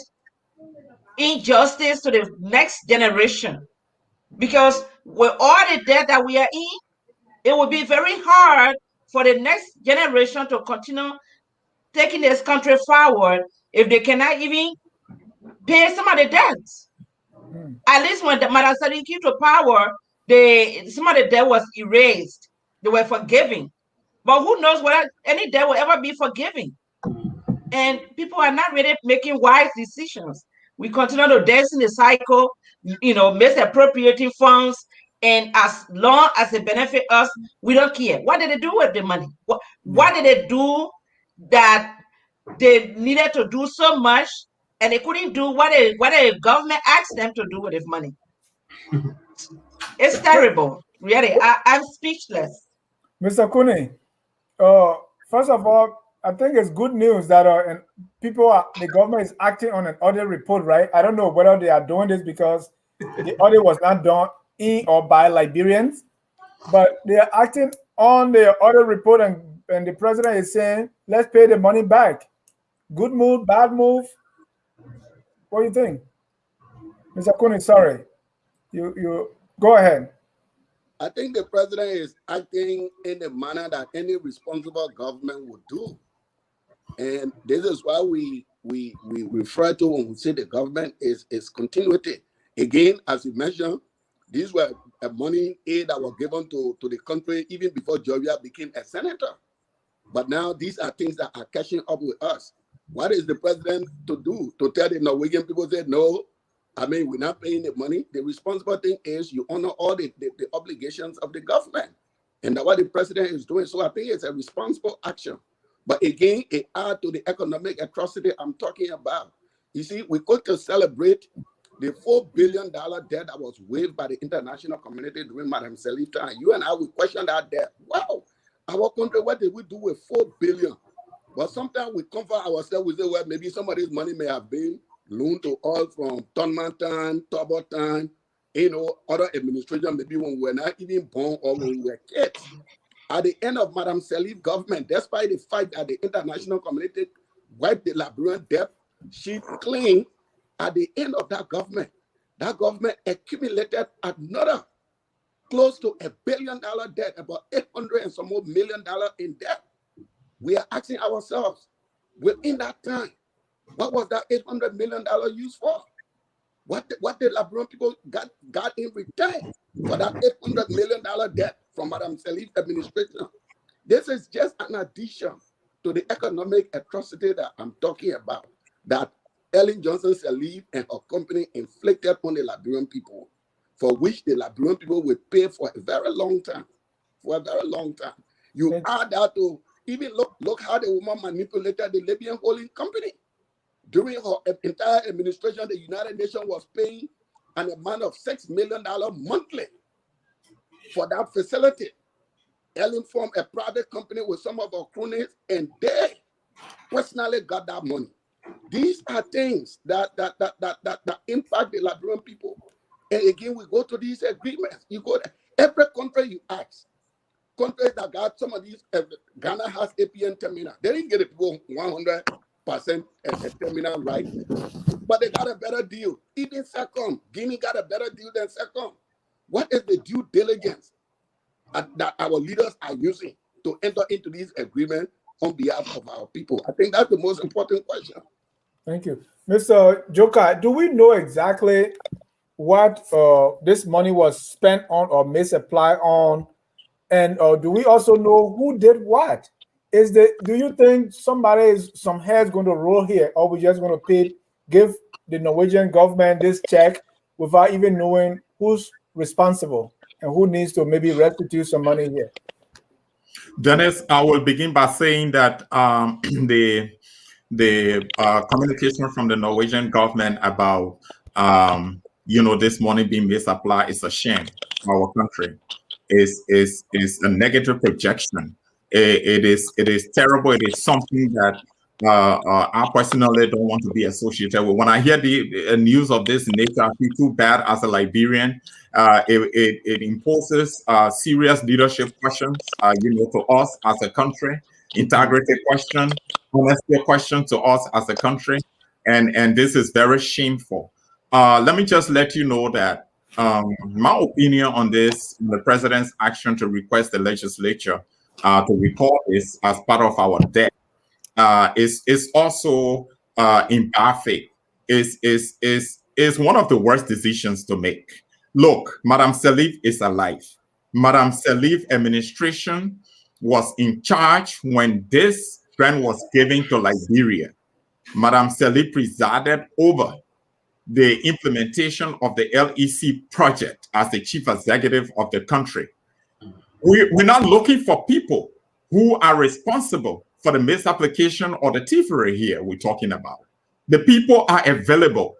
injustice to the next generation, because with all the debt that we are in, it will be very hard for the next generation to continue taking this country forward if they cannot even pay some of the debts. At least when Madam Sadi came to power, some of the debt was erased. They were forgiven. But who knows whether any debt will ever be forgiven. And people are not really making wise decisions. We continue to dance in the cycle, misappropriating funds, and as long as it benefits us, we don't care. What did they do with the money? What did they do that they needed to do so much and they couldn't do what the government asked them to do with this money? It's terrible. Really, I'm speechless. Mr. Kuni, first of all, I think it's good news that the government is acting on an audit report, right? I don't know whether they are doing this because the audit was not done in or by Liberians, but they are acting on the audit report, and the president is saying, let's pay the money back. Good move, bad move? What do you think? Mr. Kuni, sorry. You go ahead. I think the president is acting in the manner that any responsible government would do. And this is why we refer to when we say the government is continuity. Again, as you mentioned, these were a money aid that was given to the country even before Georgia became a senator. But now these are things that are catching up with us. What is the president to do? To tell the Norwegian people that no, we're not paying the money. The responsible thing is you honor all the obligations of the government. And that's what the president is doing. So I think it's a responsible action. But again, it adds to the economic atrocity I'm talking about. You see, we could celebrate the $4 billion debt that was waived by the international community during Madam Sirleaf time. You and I will question that debt. Wow, our country, what did we do with $4 billion? But sometimes we comfort ourselves, we say, well, maybe some of this money may have been loaned to us from Tonman time, Tobo time, other administration, maybe when we were not even born or when we were kids. At the end of Madame Salif's government, despite the fact that the international community wiped the Liberian debt sheet clean, at the end of that government accumulated another close to $1 billion debt, about 800 and some more $1 million in debt. We are asking ourselves, within that time, what was that $800 million used for? What did Liberian people got in return for that $800 million debt from Madame Salif's administration? This is just an addition to the economic atrocity that I'm talking about, that Ellen Johnson Sirleaf and her company inflicted on the Liberian people, for which the Liberian people will pay for a very long time. For a very long time. You add that to even look how the woman manipulated the Libyan holding company. During her entire administration, the United Nations was paying an amount of $6 million monthly for that facility. Ellen formed a private company with some of her cronies, and they personally got that money. These are things that impact the Liberian people. And again, we go to these agreements. You go to every country you ask. Countries that got some of these, Ghana has APM Terminals. They didn't get it to 100% a terminal right, but they got a better deal. Even Second, Guinea got a better deal than Second. What is the due diligence that our leaders are using to enter into these agreements on behalf of our people? I think that's the most important question. Thank you. Mr. Joka, do we know exactly what this money was spent on or misapplied on? And do we also know who did what? Do you think some hair's going to roll here, or we just going to give the Norwegian government this check without even knowing who's responsible and who needs to maybe restitute some money here? Dennis, I will begin by saying that the communication from the Norwegian government about this money being misapplied is a shame for our country. Is a negative projection. It is terrible. It is something that I personally don't want to be associated with. When I hear the news of this nature, I feel too bad as a Liberian. It imposes serious leadership questions, to us as a country, integrity question, honesty question to us as a country, and this is very shameful. Let me just let you know that my opinion on this, the president's action to request the legislature to record this as part of our debt, is also in bad faith. Is one of the worst decisions to make. Look, Madame Sirleaf is alive. Madame Sirleaf administration was in charge when this grant was given to Liberia. Madame Sirleaf presided over the implementation of the LEC project as the chief executive of the country. We're not looking for people who are responsible for the misapplication or the thievery here we're talking about. The people are available.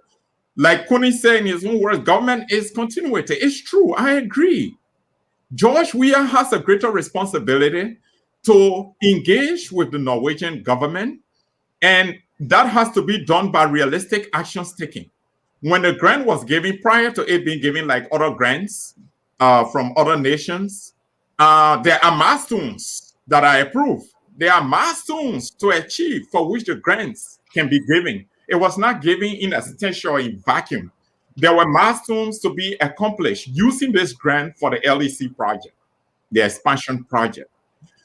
Like Kuni said in his own words, government is continuity. It's true, I agree. George Weah has a greater responsibility to engage with the Norwegian government, and that has to be done by realistic actions taken. When the grant was given, prior to it being given like other grants from other nations, there are milestones that are approved. There are milestones to achieve for which the grants can be given. It was not given in absentia or in vacuum. There were milestones to be accomplished using this grant for the LEC project, the expansion project.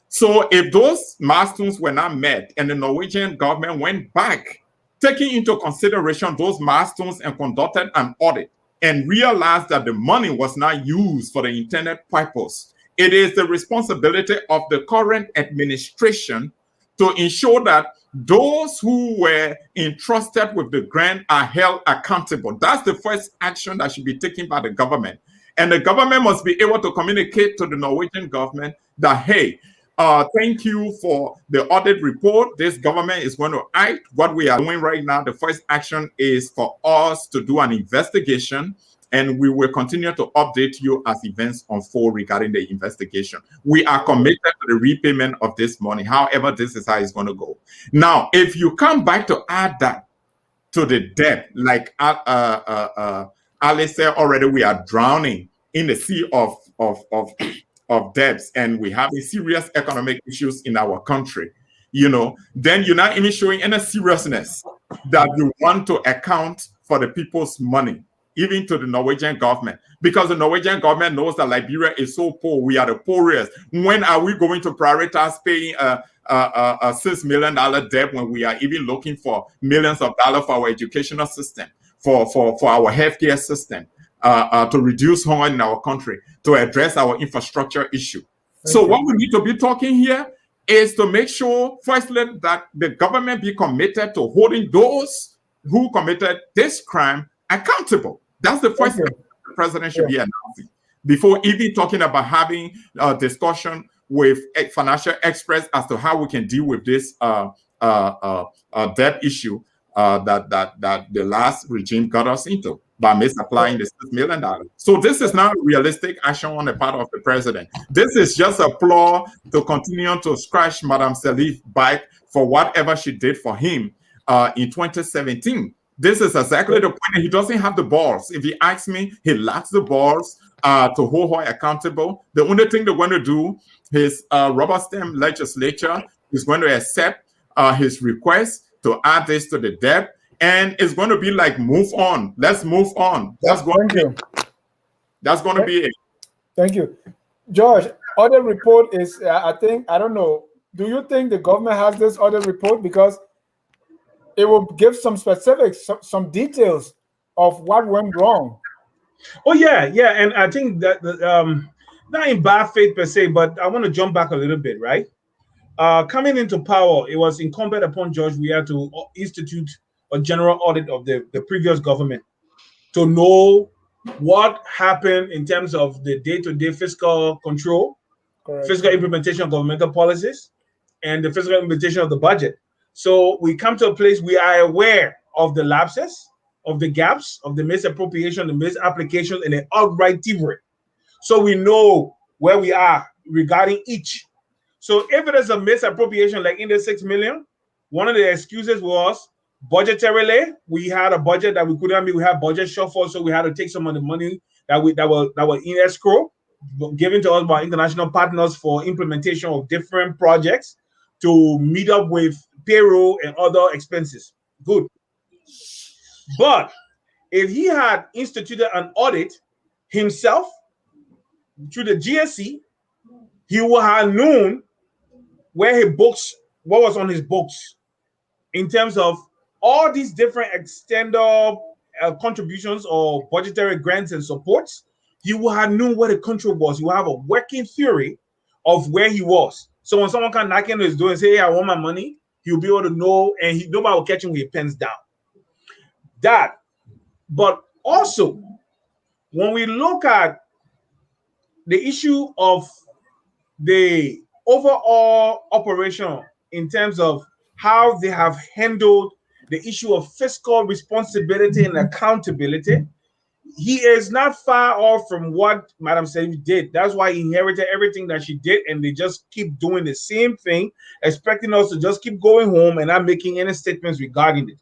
So if those milestones were not met and the Norwegian government went back, taking into consideration those milestones and conducted an audit and realized that the money was not used for the intended purpose, it is the responsibility of the current administration to ensure that those who were entrusted with the grant are held accountable. That's the first action that should be taken by the government. And the government must be able to communicate to the Norwegian government that, hey, thank you for the audit report. This government is going to act. What we are doing right now, the first action is for us to do an investigation, and we will continue to update you as events unfold regarding the investigation. We are committed to the repayment of this money. However, this is how it's going to go. Now, if you come back to add that to the debt, like Ali said already, we are drowning in the sea of debts, and we have a serious economic issues in our country. Then you're not even showing any seriousness that you want to account for the people's money, even to the Norwegian government, because the Norwegian government knows that Liberia is so poor. We are the poorest. When are we going to prioritize paying a $6 million debt when we are even looking for millions of dollars for our educational system, for our healthcare system, to reduce hunger in our country, to address our infrastructure issue? So what we need to be talking here is to make sure, firstly, that the government be committed to holding those who committed this crime accountable. That's the first thing the president should be announcing before even talking about having a discussion with financial experts as to how we can deal with this debt issue that the last regime got us into by misapplying the $6 million. So this is not realistic action on the part of the president. This is just a ploy to continue to scratch Madame Salif's back for whatever she did for him in 2017. This is exactly the point. He doesn't have the balls. If he asks me, he lacks the balls to hold her accountable. The only thing they're going to do is rubber stamp legislature is going to accept his request to add this to the debt. And it's going to be like, move on. Let's move on. That's going to be it. Thank you. George, other report is, I don't know. Do you think the government has this other report? Because it will give some specifics, some details of what went wrong. Oh, yeah. And I think that, not in bad faith per se, but I want to jump back a little bit, right? Coming into power, it was incumbent upon George Weah to institute a general audit of the previous government to know what happened in terms of the day-to-day fiscal control, fiscal implementation of governmental policies, and the fiscal implementation of the budget. So we come to a place we are aware of the lapses, of the gaps, of the misappropriation, the misapplication, and the outright thievery. So we know where we are regarding each. So if it is a misappropriation, like in the 6 million, one of the excuses was budgetarily, we had a budget that we couldn't meet. We had budget shortfall, so we had to take some of the money that were in escrow, given to us by international partners for implementation of different projects to meet up with payroll and other expenses. Good. But if he had instituted an audit himself through the GSC, he would have known where his books, what was on his books in terms of all these different extended contributions or budgetary grants and supports. He would have known where the country was. You have a working theory of where he was. So when someone can knock into his door and say, hey, I want my money, he'll be able to know, and nobody will catch him with his pens down. That. But also, when we look at the issue of the overall operation in terms of how they have handled the issue of fiscal responsibility and accountability, he is not far off from what Madam Salif did. That's why he inherited everything that she did, and they just keep doing the same thing, expecting us to just keep going home and not making any statements regarding it.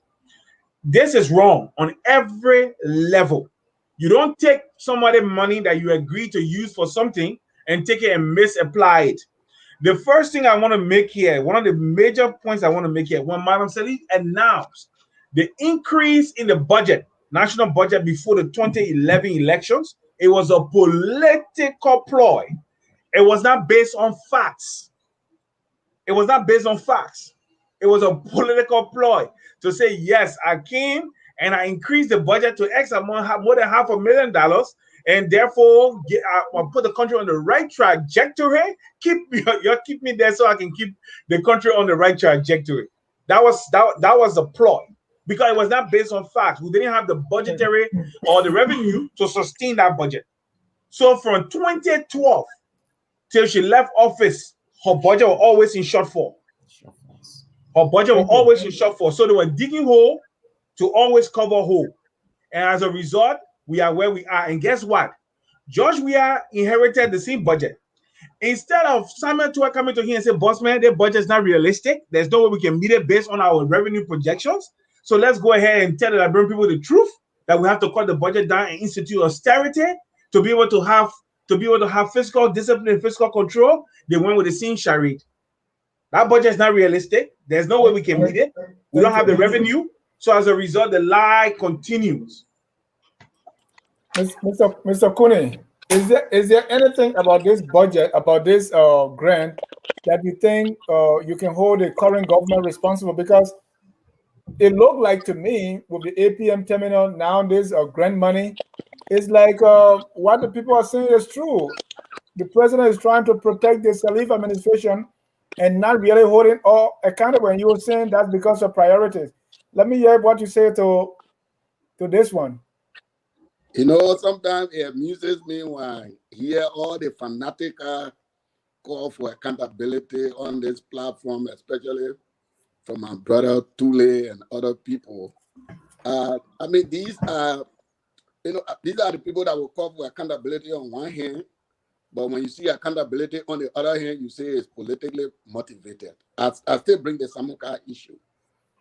This is wrong on every level. You don't take somebody's money that you agree to use for something and take it and misapply it. The first thing I want to make here, one of the major points I want to make here, when Madam Salif announced the increase in the budget, national budget before the 2011 elections, it was a political ploy. It was not based on facts. It was not based on facts. It was a political ploy to say, yes, I came and I increased the budget to X amount, more than $500,000, and therefore I'll put the country on the right trajectory. Keep me there so I can keep the country on the right trajectory. That was the ploy, because it was not based on facts. We didn't have the budgetary or the revenue to sustain that budget. So from 2012 till she left office, her budget was always in shortfall. Her budget was always in shortfall. So they were digging hole to always cover hole. And as a result, we are where we are. And guess what? George Weah inherited the same budget. Instead of Samuel Tua coming to him and say, boss man, their budget is not realistic. There's no way we can meet it based on our revenue projections. So let's go ahead and tell the Liberian people the truth. that we have to cut the budget down and institute austerity to be able to have fiscal discipline, fiscal control. They went with the same charade. That budget is not realistic. There's no way we can meet it. We don't have the revenue. So as a result, the lie continues. Mr. Cooney, is there anything about this budget, about this grant, that you think you can hold the current government responsible? Because it looked like to me with the APM terminal nowadays, grant money, it's like what the people are saying is true. The president is trying to protect the Salif administration and not really holding all accountable. And you were saying that's because of priorities. Let me hear what you say to this one. You know, sometimes it amuses me when I hear all the fanatic call for accountability on this platform, especially from my brother Tule and other people. I mean, these are the people that will call for accountability on one hand, but when you see accountability on the other hand, you say it's politically motivated. I still bring the Samuka issue.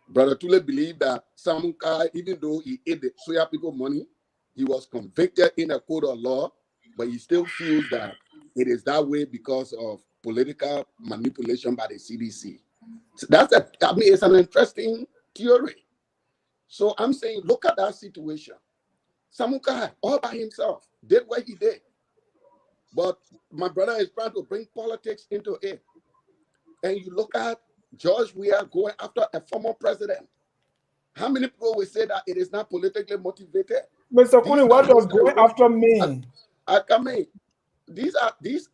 Brother Tule believed that Samuka, even though he ate the Soya people money, he was convicted in a court of law, but he still feels that it is that way because of political manipulation by the CDC. So it's an interesting theory. So I'm saying, look at that situation. Samuka, all by himself, did what he did. But my brother is trying to bring politics into it. And you look at George Weah going after a former president. How many people will say that it is not politically motivated? Mr. Cooney, what does going after mean? I mean, these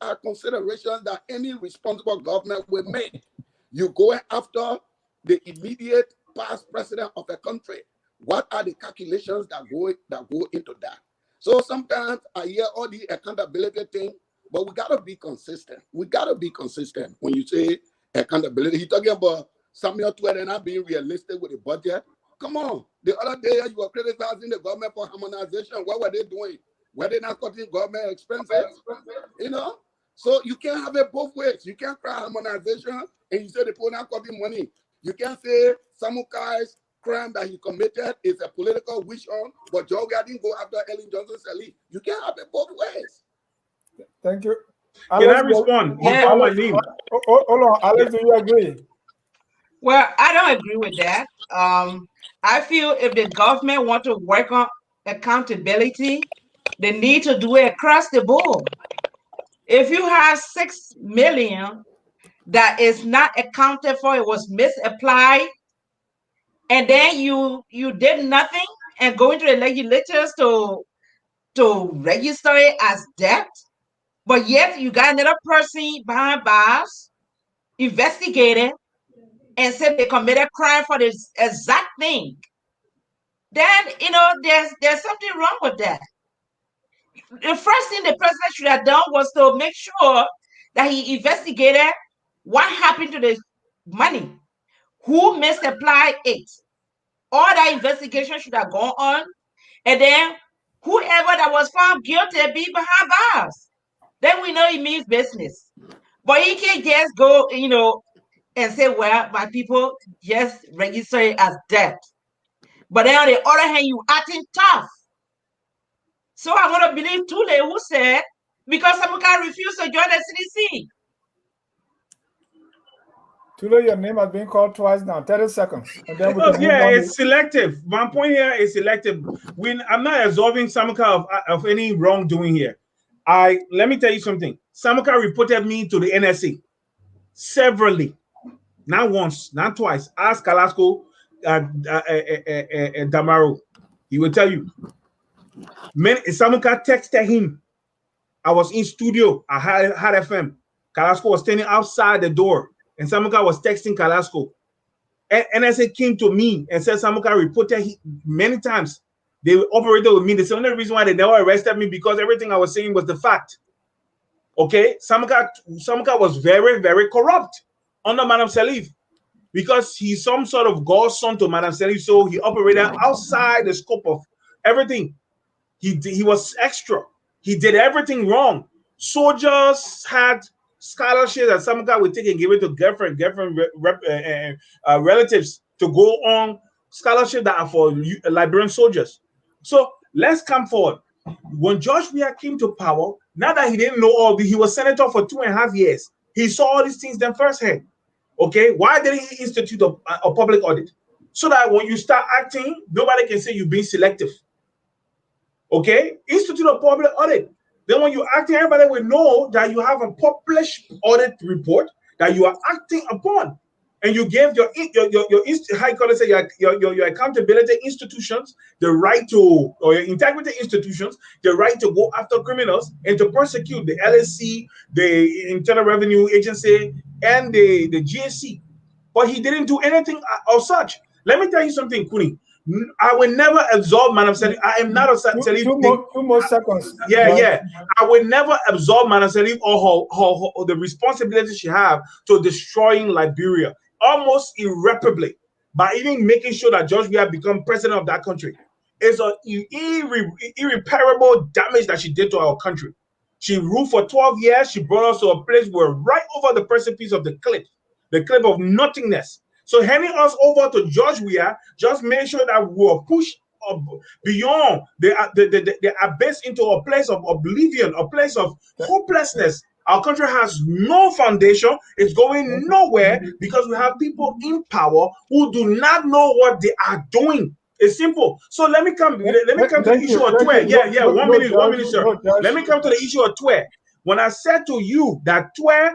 are considerations that any responsible government will make. You go after the immediate past president of a country. What are the calculations that go into that? So sometimes I hear all the accountability thing, but we gotta be consistent. We gotta be consistent when you say accountability. You're talking about Samuel Twitter not being realistic with the budget. Come on. The other day you were criticizing the government for harmonization. What were they doing? Were they not cutting government expenses? You know? So you can't have it both ways. You can't cry harmonization and you say the people not cutting money. You can't say Samukai's crime that he committed is a political wish hunt, but Georgia didn't go after Ellen Johnson Sirleaf. You can't have it both ways. Thank you. Can I respond? Yeah. Hold on, Alex, do you agree? Well, I don't agree with that. I feel if the government want to work on accountability, they need to do it across the board. If you have 6 million that is not accounted for, it was misapplied, and then you did nothing and go into the legislatures to register it as debt, but yet you got another person behind bars investigated and said they committed crime for this exact thing, then there's something wrong with that. The first thing the president should have done was to make sure that he investigated what happened to the money, who misapplied it. All that investigation should have gone on, and then whoever that was found guilty be behind bars. Then we know he means business. But he can't just go, and say, well, my people just register it as debt. But then on the other hand, you acting tough. So I want to believe Tule, who said, because Samuka refused to join the CDC. Tule, your name has been called twice now. 30 seconds. And then it's selective. My point here is selective. I'm not absolving Samuka of any wrongdoing here. Let me tell you something. Samuka reported me to the NSA severally. Not once, not twice. Ask Kalasco Damaro. He will tell you. Samuka texted him. I was in studio. I had FM. Kalasco was standing outside the door, and Samuka was texting Kalasco. And NSA came to me and said Samuka reported many times. They operated with me. The only reason why they never arrested me because everything I was saying was the fact. Okay, Samuka was very, very corrupt under Madam Sirleaf because he's some sort of godson to Madam Sirleaf, so he operated outside the scope of everything. He was extra. He did everything wrong. Soldiers had scholarships that Samuka would take and give it to girlfriend relatives to go on scholarship that are for Liberian soldiers. So let's come forward. When George Weah came to power, now that he didn't know all he was senator for 2.5 years. He saw all these things then firsthand. Okay, why didn't he institute a public audit? So that when you start acting, nobody can say you're being selective. Okay, institute a public audit. Then when you're acting, everybody will know that you have a published audit report that you are acting upon, and you gave your how you call it, your accountability institutions the right to, or your integrity institutions the right to go after criminals and to prosecute the LSC, the Internal Revenue Agency, and the GSC. But he didn't do anything of such. Let me tell you something, Kuni. I will never absolve Madam Salif. I am not a Salif. Two more seconds. Yeah. I will never absolve Madam Salif or the responsibility she have to destroying Liberia almost irreparably by even making sure that George Weah become president of that country. It's an irreparable damage that she did to our country. She ruled for 12 years. She brought us to a place where right over the precipice of the cliff of nothingness. So handing us over to George Weah just made sure that we were pushed beyond the abyss into a place of oblivion, a place of hopelessness. Our country has no foundation. It's going nowhere because we have people in power who do not know what they are doing. It's simple. So let me come to the issue of Twe. Yeah. 1 minute, sir. Let me come to the issue of Twe. When I said to you that Twe,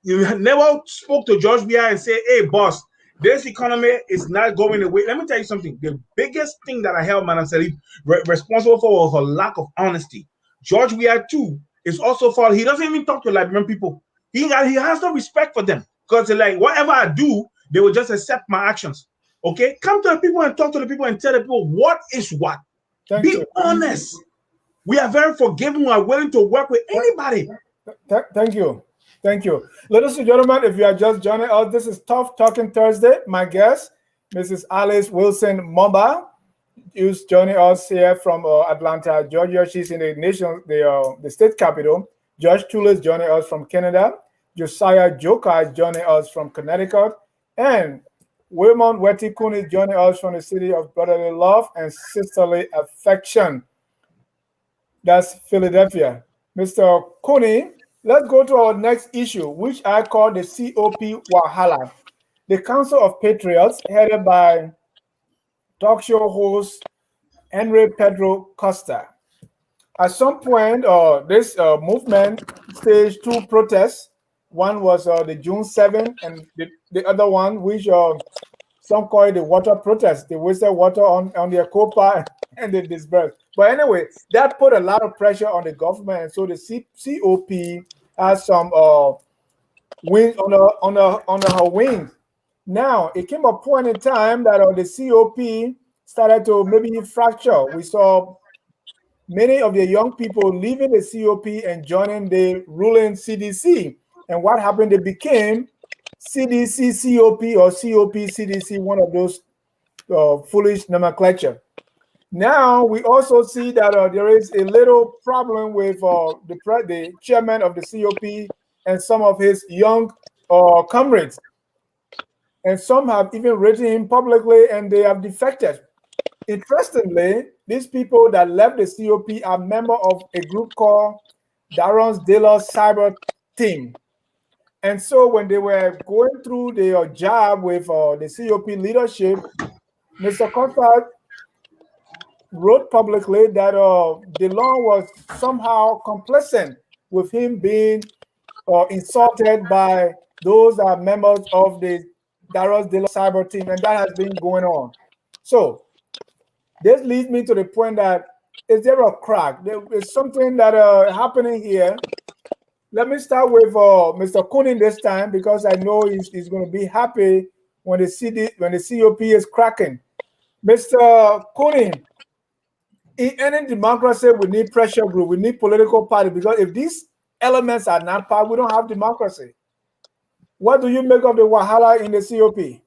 you never spoke to George Weah and say, hey, boss, this economy is not going away. Let me tell you something. The biggest thing that I held Madam Salif responsible for was her lack of honesty. George Weah, too, is also for, he doesn't even talk to Liberian people. He has no respect for them because like, whatever I do, they will just accept my actions. Okay? Come to the people and talk to the people and tell the people what is what. Be honest. We are very forgiving. We are willing to work with anybody. Thank you. Thank you. Ladies and gentlemen, if you are just joining us, this is Tough Talking Thursday. My guest, Mrs. Alice Wilson Momba, is joining us here from Atlanta, Georgia. She's in the state capital. Josh Tula is joining us from Canada. Josiah Joka is joining us from Connecticut. And Wilmon Wetikun is joining us from the city of brotherly love and sisterly affection. That's Philadelphia. Mr. Kuni, let's go to our next issue, which I call the COP Wahala. The Council of Patriots, headed by talk show host Henry Pedro Costa. At some point, this movement staged 2 protests. One was the June 7th, and the other one, which some call it the water protest. They wasted water on their copa and they dispersed. But anyway, that put a lot of pressure on the government, and so the COP has some wings under her wings. Now, it came a point in time that the COP started to maybe fracture. We saw many of the young people leaving the COP and joining the ruling CDC. And what happened? They became CDC COP or COP CDC, one of those foolish nomenclature. Now we also see that there is a little problem with the chairman of the COP and some of his young comrades. And some have even written him publicly and they have defected. Interestingly, these people that left the COP are members of a group called Darren's Dealer Cyber Team. And so when they were going through their job with the COP leadership, Mr. Costa wrote publicly that DeLong was somehow complicit with him being insulted by those that are members of the Darren's Dealer Cyber Team, and that has been going on. So this leads me to the point that, is there a crack? There is something that happening here. Let me start with Mr. Kunin this time, because I know he's going to be happy when the COP is cracking. Mr. Kunin, in any democracy, we need pressure group, we need political party, because if these elements are not part, we don't have democracy. What do you make of the Wahala in the COP?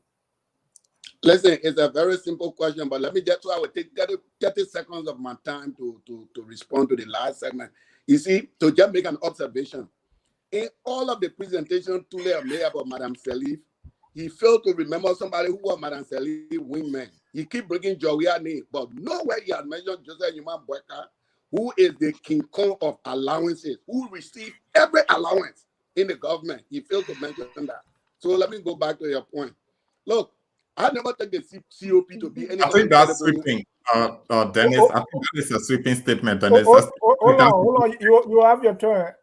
Listen, it's a very simple question, but let me get to it. I will take 30 seconds of my time to respond to the last segment. You see, to just make an observation, in all of the presentation Tule made about Madame Salif, he failed to remember somebody who was Madam Seli's wingman. He keep bringing Joria name, but nowhere he has mentioned Joseph Newman Boyka, who is the King Kong of allowances, who received every allowance in the government. He failed to mention that. So let me go back to your point. Look, I never take the COP to be anything. I think that's sweeping, Dennis. I think that is a sweeping statement, Dennis. Hold on. You have your turn.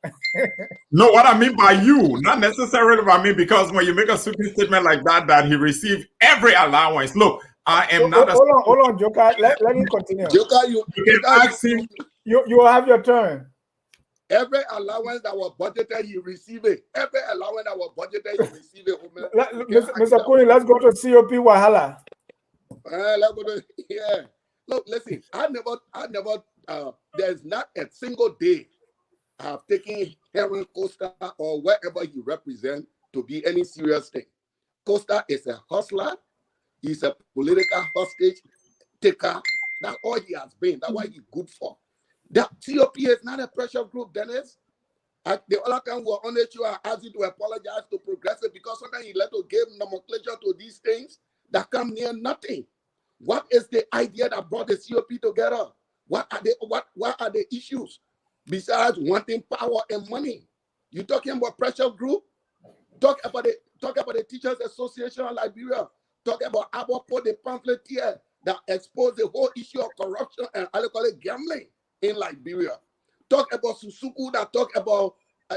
No, what I mean by you, not necessarily by me, because when you make a sweeping statement like that he received every allowance. Look, I am not. Hold on, Joker. Let me continue. Joker, you can ask him. You have your turn. Every allowance that was budgeted, he received it. Every allowance that was budgeted, he received it. Mr. Kuni, let's go to COP Wahala. Let's go to, yeah. Look, listen, I never, there's not a single day I have taken Henry Costa or wherever he represents to be any serious thing. Costa is a hustler. He's a political hostage taker. That's all he has been. That's what he's good for. That COP is not a pressure group, Dennis. The other time we were on the show, I asked you to apologize to Progressive because sometimes you let to give nomenclature to these things that come near nothing. What is the idea that brought the COP together? What are the issues besides wanting power and money? You talking about pressure group? Talk about the Teachers Association of Liberia. Talk about Abopo, the pamphleteer that exposed the whole issue of corruption and I call it gambling in Liberia. Talk about Susuku that talk about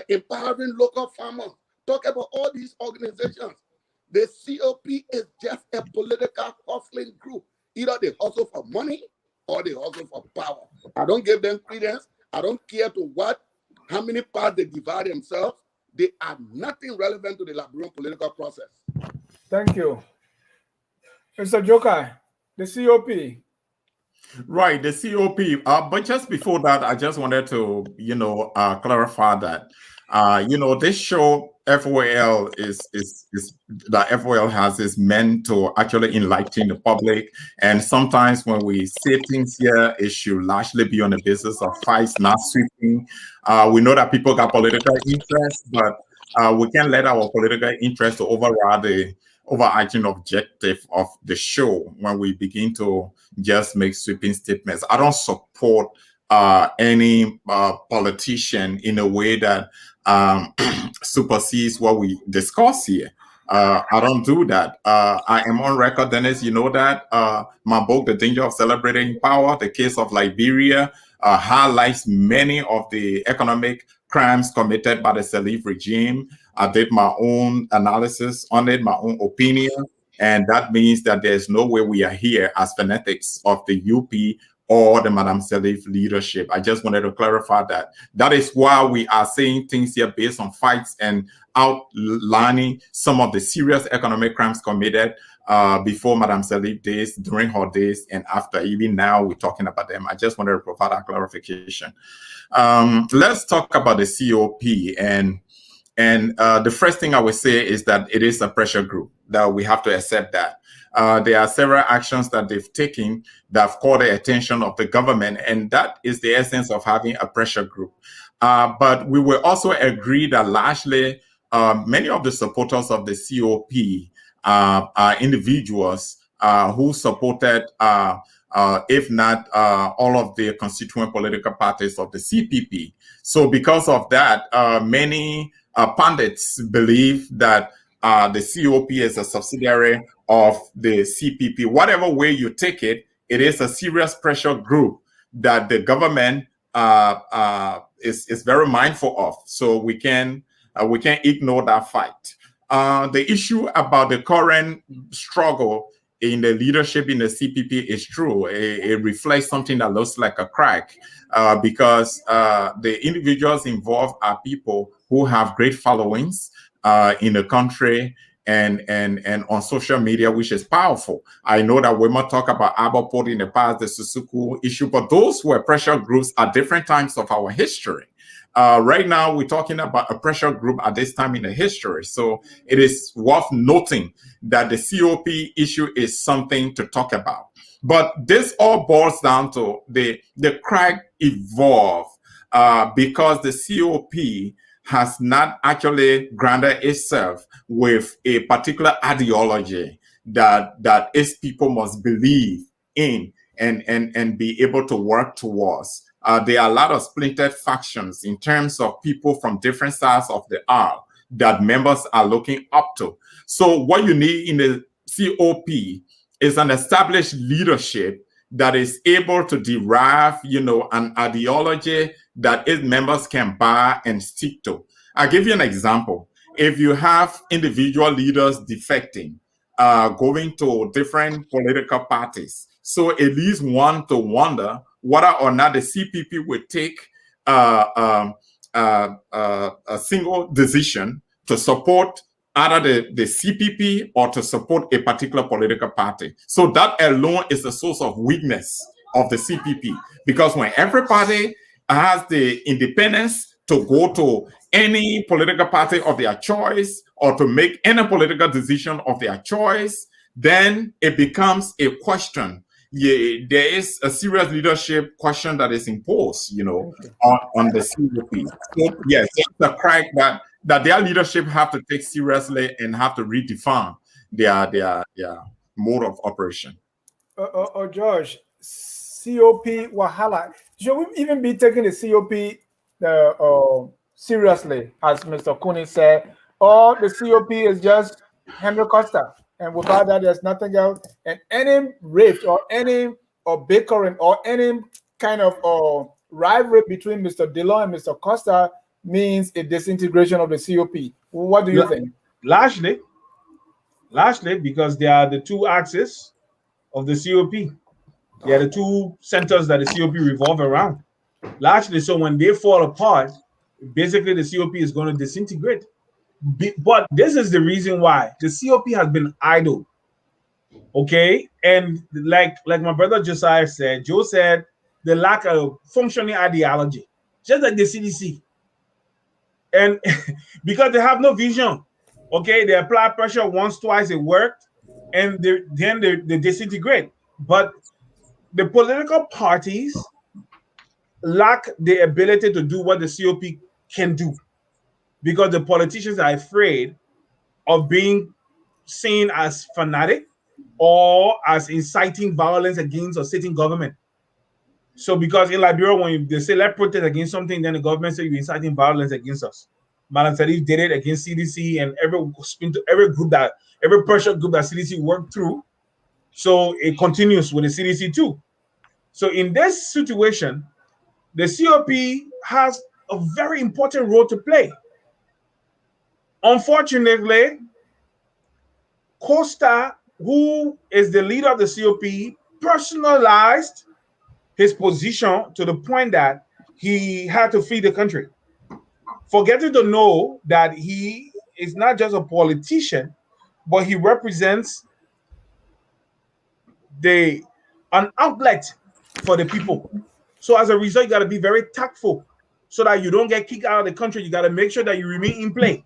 empowering local farmers. Talk about all these organizations. The COP is just a political hustling group. Either they hustle for money or they hustle for power. I don't give them credence. I don't care how many parts they divide themselves. They are nothing relevant to the Liberian political process. Thank you. Mr. Joker, the COP. Right, the COP. But just before that, I just wanted to, clarify that, this show FOL is that FOL has is meant to actually enlighten the public. And sometimes when we say things here, it should largely be on the basis of facts, not sweeping. We know that people got political interest, but we can't let our political interest override the overarching objective of the show when we begin to just make sweeping statements. I don't support any politician in a way that supersedes what we discuss here. I don't do that. I am on record, Dennis, you know that. My book, The Danger of Celebrating Power, the case of Liberia, highlights many of the economic crimes committed by the Salif regime. I did my own analysis on it, my own opinion, and that means that there's no way we are here as fanatics of the UP or the Madam Salif leadership. I just wanted to clarify that. That is why we are saying things here based on facts and outlining some of the serious economic crimes committed before Madam Salif days, during her days, and after. Even now, we're talking about them. I just wanted to provide that clarification. Let's talk about the COP. And the first thing I would say is that it is a pressure group, that we have to accept that. There are several actions that they've taken that have caught the attention of the government, and that is the essence of having a pressure group. But we will also agree that largely many of the supporters of the COP are individuals who supported, if not all of the constituent political parties of the CPP. So because of that, many pundits believe that the COP is a subsidiary of the CPP. Whatever way you take it, it is a serious pressure group that the government is very mindful of. So we can't ignore that fact. The issue about the current struggle in the leadership in the CPP is true. It reflects something that looks like a crack because the individuals involved are people who have great followings in the country and on social media, which is powerful. I know that we might talk about Abaport in the past, the Susuku issue, but those were pressure groups at different times of our history. Right now, we're talking about a pressure group at this time in the history. So it is worth noting that the COP issue is something to talk about. But this all boils down to the crack evolved because the COP has not actually grounded itself with a particular ideology that its people must believe in and be able to work towards. There are a lot of splintered factions in terms of people from different sides of the aisle that members are looking up to. So what you need in the COP is an established leadership that is able to derive, an ideology that its members can buy and stick to. I'll give you an example. If you have individual leaders defecting, going to different political parties, so it leads one to wonder whether or not the CPP would take a single decision to support either the CPP or to support a particular political party. So that alone is the source of weakness of the CPP, because when everybody has the independence to go to any political party of their choice or to make any political decision of their choice, then it becomes a question. Yeah, there is a serious leadership question that is imposed, on the CPP. So yes, it's a crack that their leadership have to take seriously and have to redefine their mode of operation. George, COP Wahala. Should we even be taking the COP seriously, as Mr. Cooney said, or the COP is just Henry Costa, and without that, there's nothing else, and any rift or any bickering or any kind of rivalry between Mr. Dillon and Mr. Costa means a disintegration of the COP. What do you think? Largely, because they are the two axes of the COP. They are the two centers that the COP revolve around. Largely, so when they fall apart, basically the COP is going to disintegrate. But this is the reason why the COP has been idle. Okay, and like my brother Josiah said, Joe said, the lack of functioning ideology, just like the CDC. And because they have no vision, okay, they apply pressure once, twice, it worked, and then they disintegrate. But the political parties lack the ability to do what the COP can do, because the politicians are afraid of being seen as fanatic or as inciting violence against a sitting government. So because in Liberia, when they say let's protest against something, then the government say you're inciting violence against us. Madam Salif did it against CDC and every pressure group that CDC worked through. So it continues with the CDC too. So in this situation, the COP has a very important role to play. Unfortunately, Costa, who is the leader of the COP, personalized his position to the point that he had to flee the country, forgetting to know that he is not just a politician, but he represents an outlet for the people. So as a result, you got to be very tactful so that you don't get kicked out of the country. You got to make sure that you remain in play.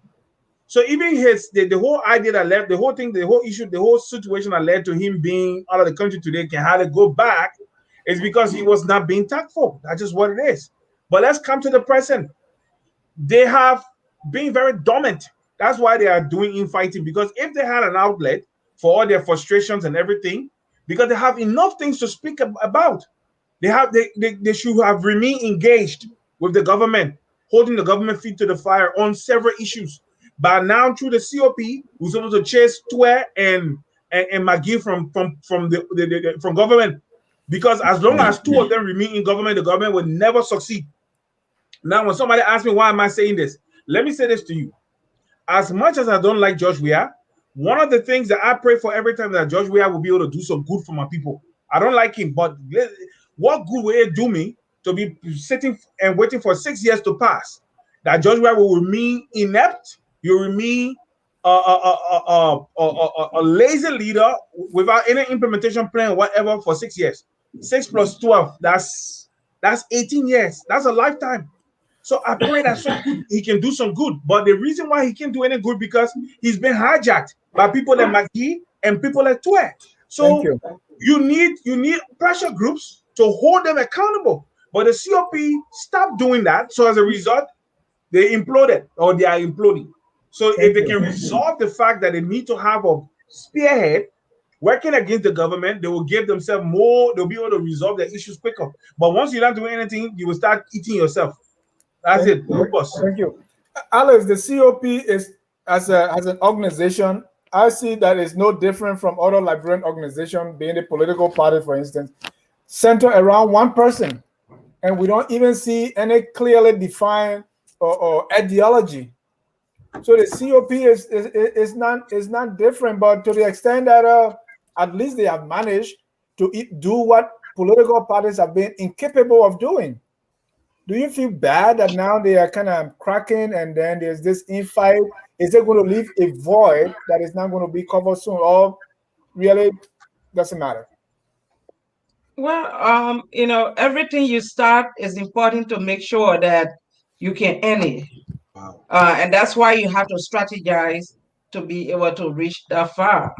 So even the whole idea that led, the whole thing, the whole issue, the whole situation that led to him being out of the country today can hardly go back is because he was not being tactful. That's just what it is. But let's come to the present. They have been very dormant. That's why they are doing infighting, because if they had an outlet for all their frustrations and everything, because they have enough things to speak about, they should have remained engaged with the government, holding the government feet to the fire on several issues. But now through the COP, we're supposed to chase Tue and McGee from government, because as long as two of them remain in government, the government will never succeed. Now, when somebody asks me why am I saying this, let me say this to you. As much as I don't like George Weah, one of the things that I pray for every time that George Weah will be able to do some good for my people. I don't like him, but what good will it do me to be sitting and waiting for 6 years to pass? That George Weah will remain inept, you remain a lazy leader without any implementation plan or whatever for 6 years. 6 plus 12, that's 18 years. That's a lifetime. So I pray that he can do some good. But the reason why he can't do any good because he's been hijacked by people like McGee and people like Tue. So you need pressure groups to hold them accountable. But the COP stopped doing that. So as a result, They imploded or they are imploding. So if they can resolve the fact that they need to have a spearhead working against the government, they will give themselves more, they'll be able to resolve their issues quicker. But once you're not doing anything, you will start eating yourself. That's it. Thank you. Alex, the COP is as an organization, I see that it's no different from other Liberian organizations, being a political party, for instance, centered around one person. And we don't even see any clearly defined or ideology. So the COP is not different, but to the extent that at least they have managed to do what political parties have been incapable of doing. Do you feel bad that now they are kind of cracking and then there's this infight? Is it going to leave a void that is not going to be covered soon, or really doesn't matter? Well, everything you start is important to make sure that you can end it. Wow. And that's why you have to strategize to be able to reach that far.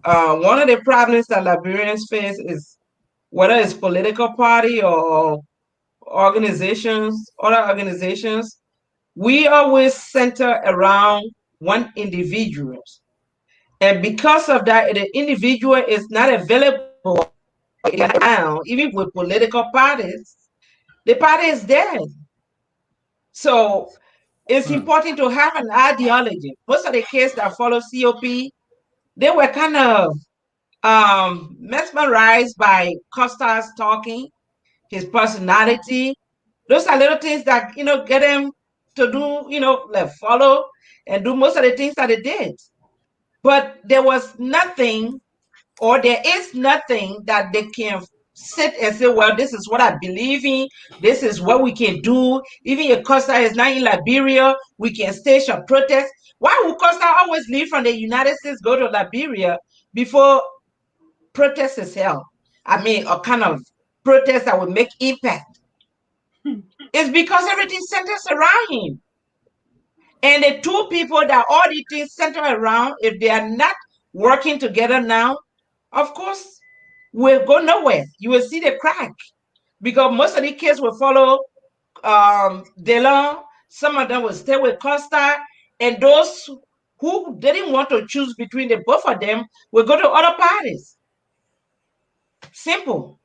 One of the problems that Liberians face is whether it's political party or organizations, other organizations, we always center around one individual. And because of that, the individual is not available now, even with political parties, the party is dead. So it's important to have an ideology. Most of the kids that follow COP, they were kind of mesmerized by Costa's talking, his personality. Those are little things that get them to do, like follow and do most of the things that they did. But there was nothing, or there is nothing that they can sit and say, well, this is what I believe in. This is what we can do. Even if Costa is not in Liberia, we can stage a protest. Why would Costa always leave from the United States, go to Liberia before protest is held? I mean, a kind of protest that would make impact. It's because everything centers around him. And the two people that all these things center around, if they are not working together now, of course, we'll go nowhere. You will see the crack. Because most of the kids will follow Delon, some of them will stay with Costa, and those who didn't want to choose between the both of them will go to other parties. Simple.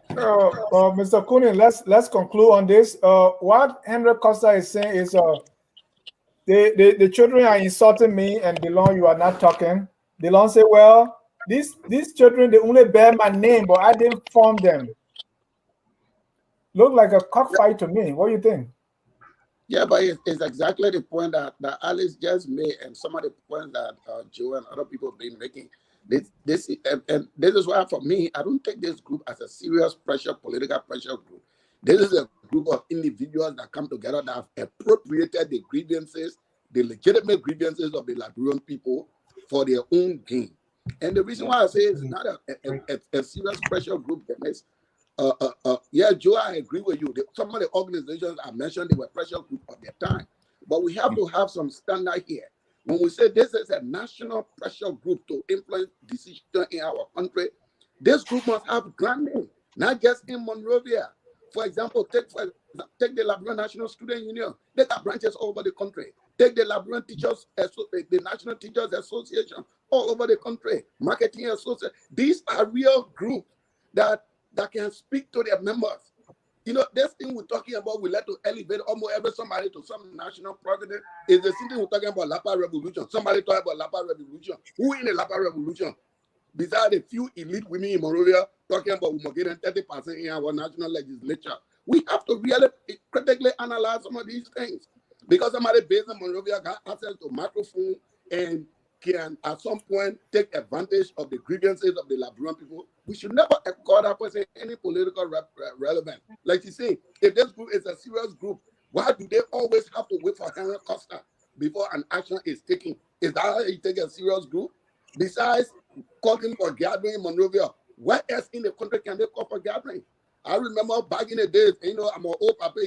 Mr. Kunin, let's conclude on this. What Henry Costa is saying is the children are insulting me, and DeLon, you are not talking. DeLon say, well, these children, they only bear my name, but I didn't form them. Look like a cockfight to me. What do you think? Yeah, but it's exactly the point that Alice just made, and some of the points that Joe and other people have been making. This is why, for me, I don't take this group as a serious political pressure group. This is a group of individuals that come together that have appropriated the grievances, the legitimate grievances of the Liberian people for their own gain. And the reason why I say it's not a serious pressure group, Dennis. Yeah, Joe, I agree with you. Some of the organizations I mentioned, they were pressure group of their time. But we have to have some standard here. When we say this is a national pressure group to influence decisions in our country, this group must have grand name, not just in Monrovia. For example, take the Liberian National Student Union. They got branches all over the country. Take the Liberian Teachers, the National Teachers Association all over the country. Marketing Association. These are real groups that can speak to their members. This thing we're talking about, we like to elevate almost somebody to some national president. Is the same thing we're talking about Lapa Revolution. Somebody talk about Lapa Revolution. Who in the Lapa Revolution? Besides a few elite women in Monrovia talking about we're getting 30% in our national legislature. We have to really critically analyze some of these things. Because somebody based in Monrovia got access to microphone and can at some point take advantage of the grievances of the Liberian people. We should never call that person any political relevant. Like you say, if this group is a serious group, why do they always have to wait for Henry Costa before an action is taken? Is that how you take a serious group? Besides calling for gathering in Monrovia, where else in the country can they call for gathering? I remember back in the days, I'm an old papa,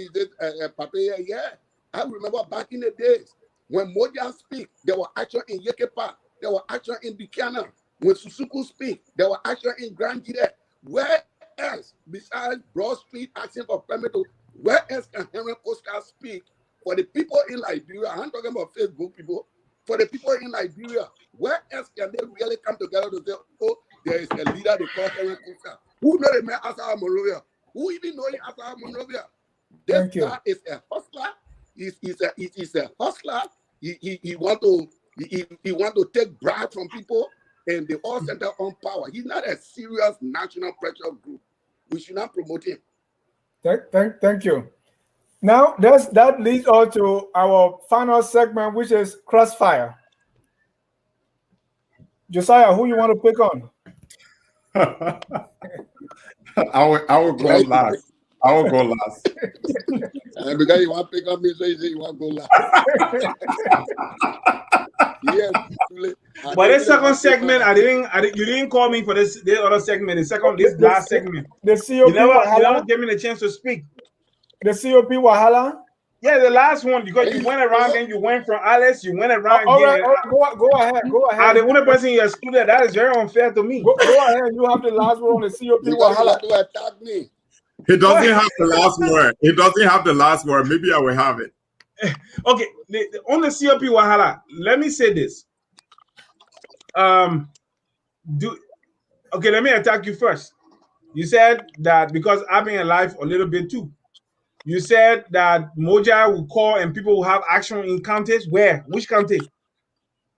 yeah. I remember back in the days, when Moja speak, there were action in Yekepa. There were action in Buchanan. When Susuku speak, there were action in Grand Gide. Where else, besides Broad Street asking for permit to Where else can Henry Costa speak for the people in Liberia? I'm talking about Facebook people. For the people in Liberia, where else can they really come together to say, oh, there is a leader they call Henry Costa? Who know the man Asa Monrovia? Who even know him Asa Monrovia? This guy is a hustler. He's a hustler. He want to take bribe from people, and they all center on power. He's not a serious national pressure group. We should not promote him. Thank you. Now that leads on to our final segment, which is Crossfire. Josiah, who you want to pick on? I will go last. I will go last. And because you want to pick up me, so you say you want to go last. Yes. But this second segment, you didn't call me for this other segment. This last segment. The COP you never gave me the chance to speak. The COP Wahala? Yeah, the last one, because you went around and you went from Alice, you went around. All right, go ahead. The only person you excluded, that is very unfair to me. Go ahead, you have the last one on the COP Wahala. You attack me. He doesn't have the last word. He doesn't have the last word. Maybe I will have it. Okay, on the COP Wahala, let me say this. Let me attack you first. You said that because I've been alive a little bit too. You said that Moja will call and people will have action in counties. Where? Which county?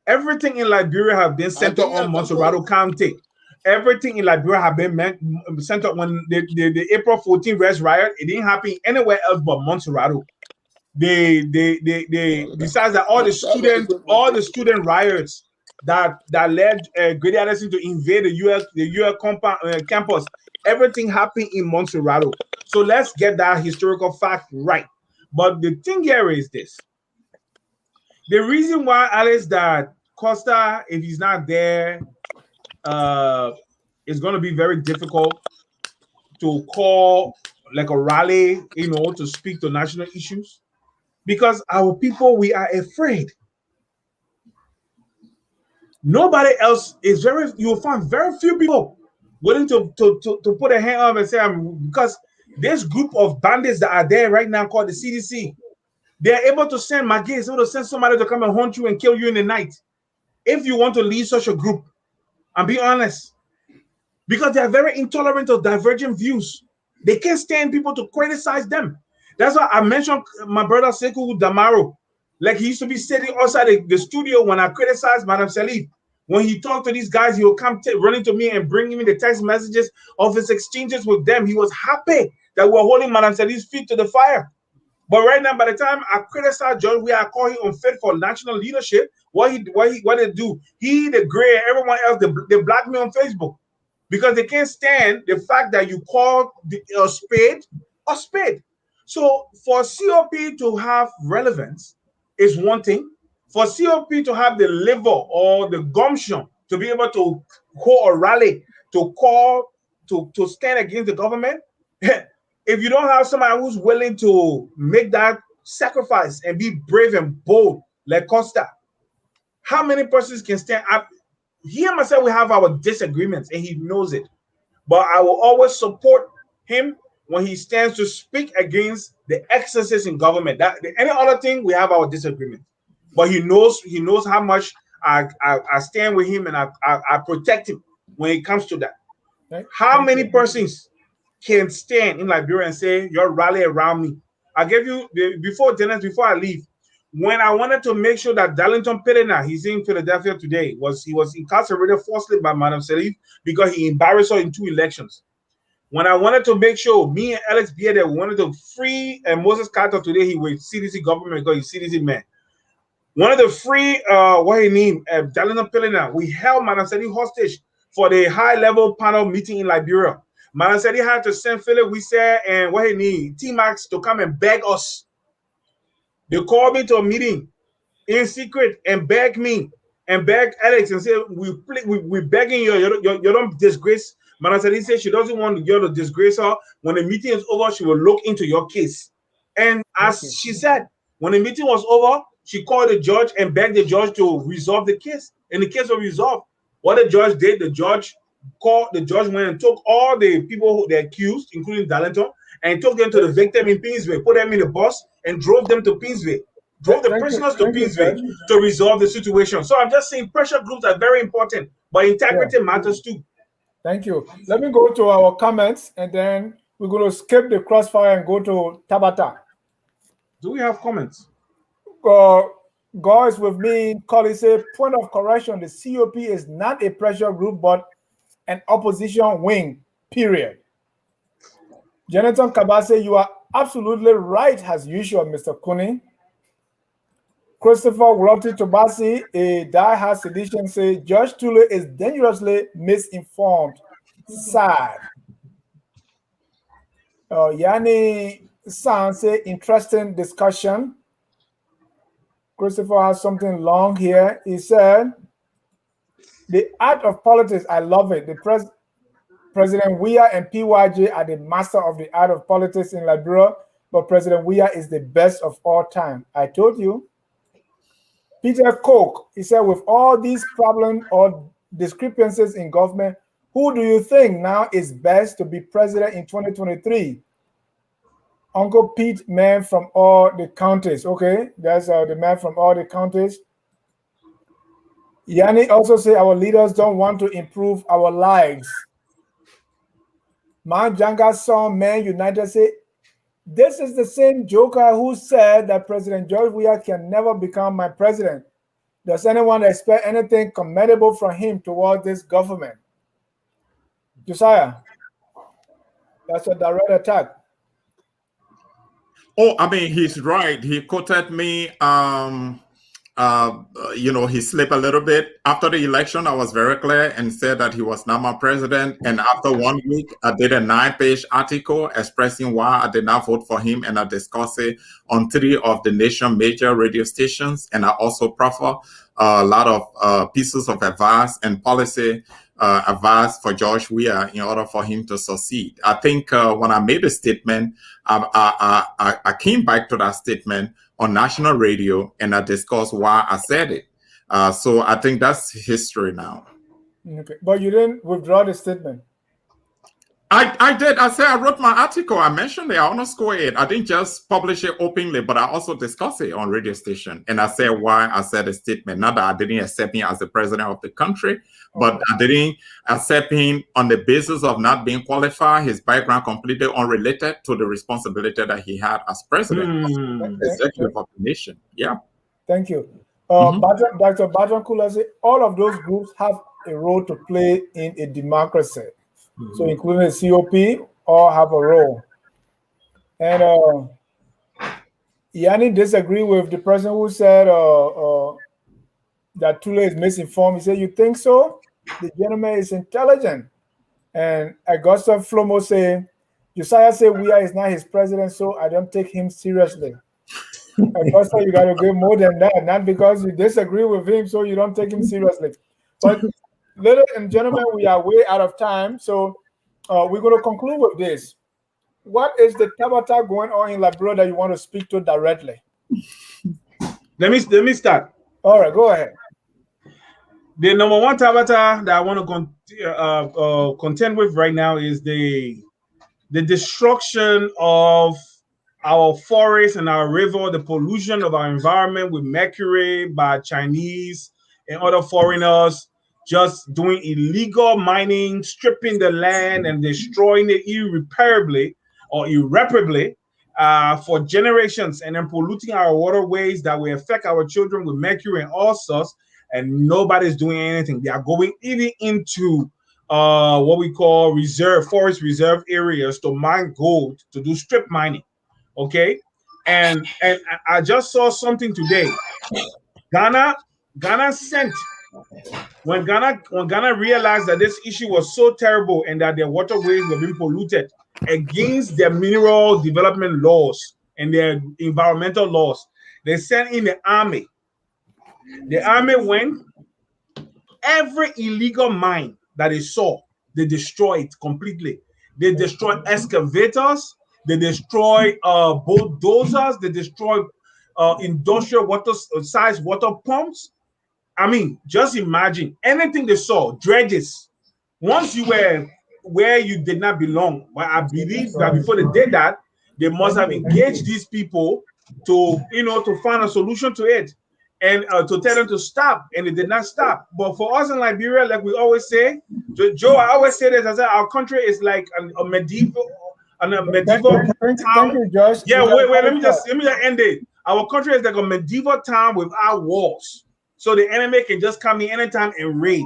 Everything in Liberia have been centered on Montserrado County. Everything in Liberia have been centered when the April 14th Rest riot. It didn't happen anywhere else but Montserrado. Besides that, all the student riots that led Grady Anderson to invade the US campus. Everything happened in Montserrado. So let's get that historical fact right. But the thing here is this. The reason why Alice that Costa, if he's not there, it's going to be very difficult to call like a rally, to speak to national issues. Because our people, we are afraid. Nobody else is you'll find very few people willing to put a hand up and say, because this group of bandits that are there right now called the CDC, they're able to send able to send somebody to come and hunt you and kill you in the night. If you want to lead such a group, and be honest, because they are very intolerant of divergent views. They can't stand people to criticize them. That's why I mentioned my brother Sekou Damaro. Like he used to be sitting outside the studio when I criticized Madam Salif. When he talked to these guys, he would come running to me and bring me the text messages of his exchanges with them. He was happy that we're holding Madam Salif's feet to the fire. But right now, by the time I criticize John, I call him unfit for national leadership. What did they do? He, the Gray, and everyone else, they blocked me on Facebook because they can't stand the fact that you call a spade a spade. So for COP to have relevance is one thing. For COP to have the liver or the gumption to be able to call a rally, to stand against the government, if you don't have somebody who's willing to make that sacrifice and be brave and bold like Costa, how many persons can stand up? He and myself, we have our disagreements and he knows it. But I will always support him when he stands to speak against the excesses in government. Any other thing, we have our disagreement. But he knows how much I stand with him and I protect him when it comes to that. How many persons can stand in Liberia and say, you're rally around me? I gave you, before I leave, when I wanted to make sure that Darlington Pelena, he's in Philadelphia today, he was incarcerated falsely by Madam Salif because he embarrassed her in 2 elections. When I wanted to make sure, me and Alex Biede wanted to free Moses Carter today, he was CDC government because he's CDC man. Wanted to free Darlington Pelena. We held Madam Salif hostage for the high-level panel meeting in Liberia. Madam Salif had to send Philip Wisser and T-Max to come and beg us. They called me to a meeting in secret and begged me and begged Alex and said, we're begging you, you don't disgrace. Madam Salif said she doesn't want you to disgrace her. When the meeting is over, she will look into your case. And as she said, when the meeting was over, she called the judge and begged the judge to resolve the case. And the case was resolved. What the judge did, the judge went and took all the people who they accused, including Darlington, and took them to the victim in Peaceville, put them in the bus, and drove them to Peaceville. Drove the prisoners to Peaceville to resolve the situation. So I'm just saying pressure groups are very important, but integrity matters too. Thank you. Let me go to our comments, and then we're going to skip the crossfire and go to Tabata. Do we have comments? Guys with me, Collie say, point of correction, the COP is not a pressure group, but an opposition wing, period. Jonathan Kabase, you are absolutely right, as usual, Mr. Kuni. Christopher Walter Tobasi, a die-hard sedition, say, Judge Tule is dangerously misinformed. Sad. Yanni San say, interesting discussion. Christopher has something long here. He said, the art of politics, I love it. The President Weah and PYJ are the master of the art of politics in Liberia, but President Weah is the best of all time. I told you. Peter Koch, he said, with all these problems or discrepancies in government, who do you think now is best to be president in 2023? Uncle Pete, man from all the counties. Okay, that's the man from all the counties. Yanni also say our leaders don't want to improve our lives. Manjanga's son, Man United, say, this is the same joker who said that President George Weah can never become my president. Does anyone expect anything commendable from him towards this government? Josiah, that's a direct attack. Oh, I mean, he's right. He quoted me. He slipped a little bit. After the election, I was very clear and said that he was not my president. And after 1 week, I did a 9-page article expressing why I did not vote for him. And I discussed it on 3 of the nation's major radio stations. And I also proffer a lot of pieces of advice and policy advice for George Weah in order for him to succeed. I think when I made a statement, I came back to that statement on national radio and I discussed why I said it. So I think that's history now. Okay, but you didn't withdraw the statement. I did. I said I wrote my article. I mentioned it. I underscore it. I didn't just publish it openly, but I also discussed it on radio station. And I said why I said a statement. Not that I didn't accept him as the president of the country, but I didn't accept him on the basis of not being qualified, his background completely unrelated to the responsibility that he had as president, executive of the nation. Yeah. Thank you. Dr. Badran Kula said all of those groups have a role to play in a democracy. So including the COP, all have a role. And Yanni disagree with the person who said that Tule is misinformed. He said, you think so? The gentleman is intelligent. And Augusta Flomo say, Josiah said Weah is not his president, so I don't take him seriously. Augusta, you got to give more than that. Not because you disagree with him, so you don't take him seriously. But ladies and gentlemen, we are way out of time, so we're going to conclude with this. What is the Tabata going on in Liberia that you want to speak to directly? Let me start. All right, go ahead. The number one Tabata that I want to contend with right now is the destruction of our forests and our river, the pollution of our environment with mercury by Chinese and other foreigners, just doing illegal mining, stripping the land and destroying it irreparably or irreparably for generations, and then polluting our waterways that will affect our children with mercury and all sorts, and nobody's doing anything. They are going even into what we call forest reserve areas to mine gold, to do strip mining. Okay, and I just saw something today. Ghana sent, when Ghana realized that this issue was so terrible and that their waterways were being polluted, against their mineral development laws and their environmental laws, they sent in the army. The army went, every illegal mine that they saw, they destroyed completely. They destroyed excavators, they destroyed bulldozers, they destroyed industrial size water pumps. I mean, just imagine anything they saw, dredges. Once you were where you did not belong. But I believe that before they did that, they must have engaged these people to, to find a solution to it and to tell them to stop, and they did not stop. But for us in Liberia, like we always say, Joe, I always say this, I said our country is like a medieval town. Thank you, Josh. Yeah, wait, let me just end it. Our country is like a medieval town without walls, so the enemy can just come in anytime and raid.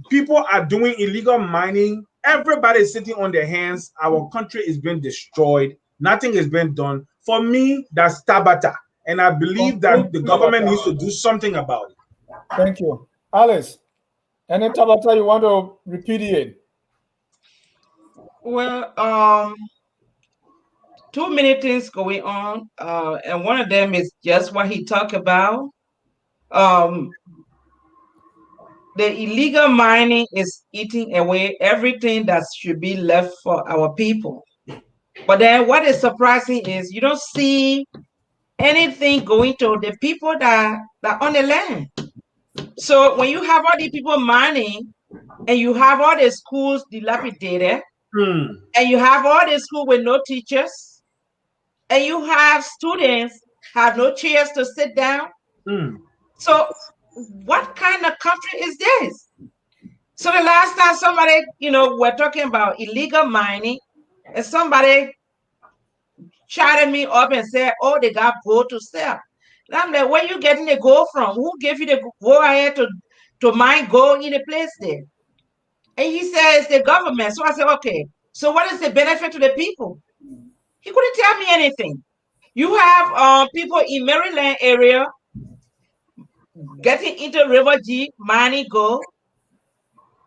People are doing illegal mining. Everybody is sitting on their hands. Our country is being destroyed. Nothing is being done. For me, that's Tabata. And I believe that the government needs to do something about it. Thank you. Alice, any Tabata you want to repudiate? Well, too many things going on. And one of them is just what he talked about. The illegal mining is eating away everything that should be left for our people. But then what is surprising is you don't see anything going to the people that are on the land. So when you have all these people mining and you have all the schools dilapidated and you have all the schools with no teachers and you have students have no chairs to sit down. So what kind of country is this? So the last time somebody, we're talking about illegal mining, and somebody chatted me up and said, oh, they got gold to sell. And I'm like, where you getting the gold from? Who gave you the go ahead to mine gold in the place there? And he says the government. So I said, okay, so what is the benefit to the people? He couldn't tell me anything. You have people in Maryland area getting into River G, mining gold.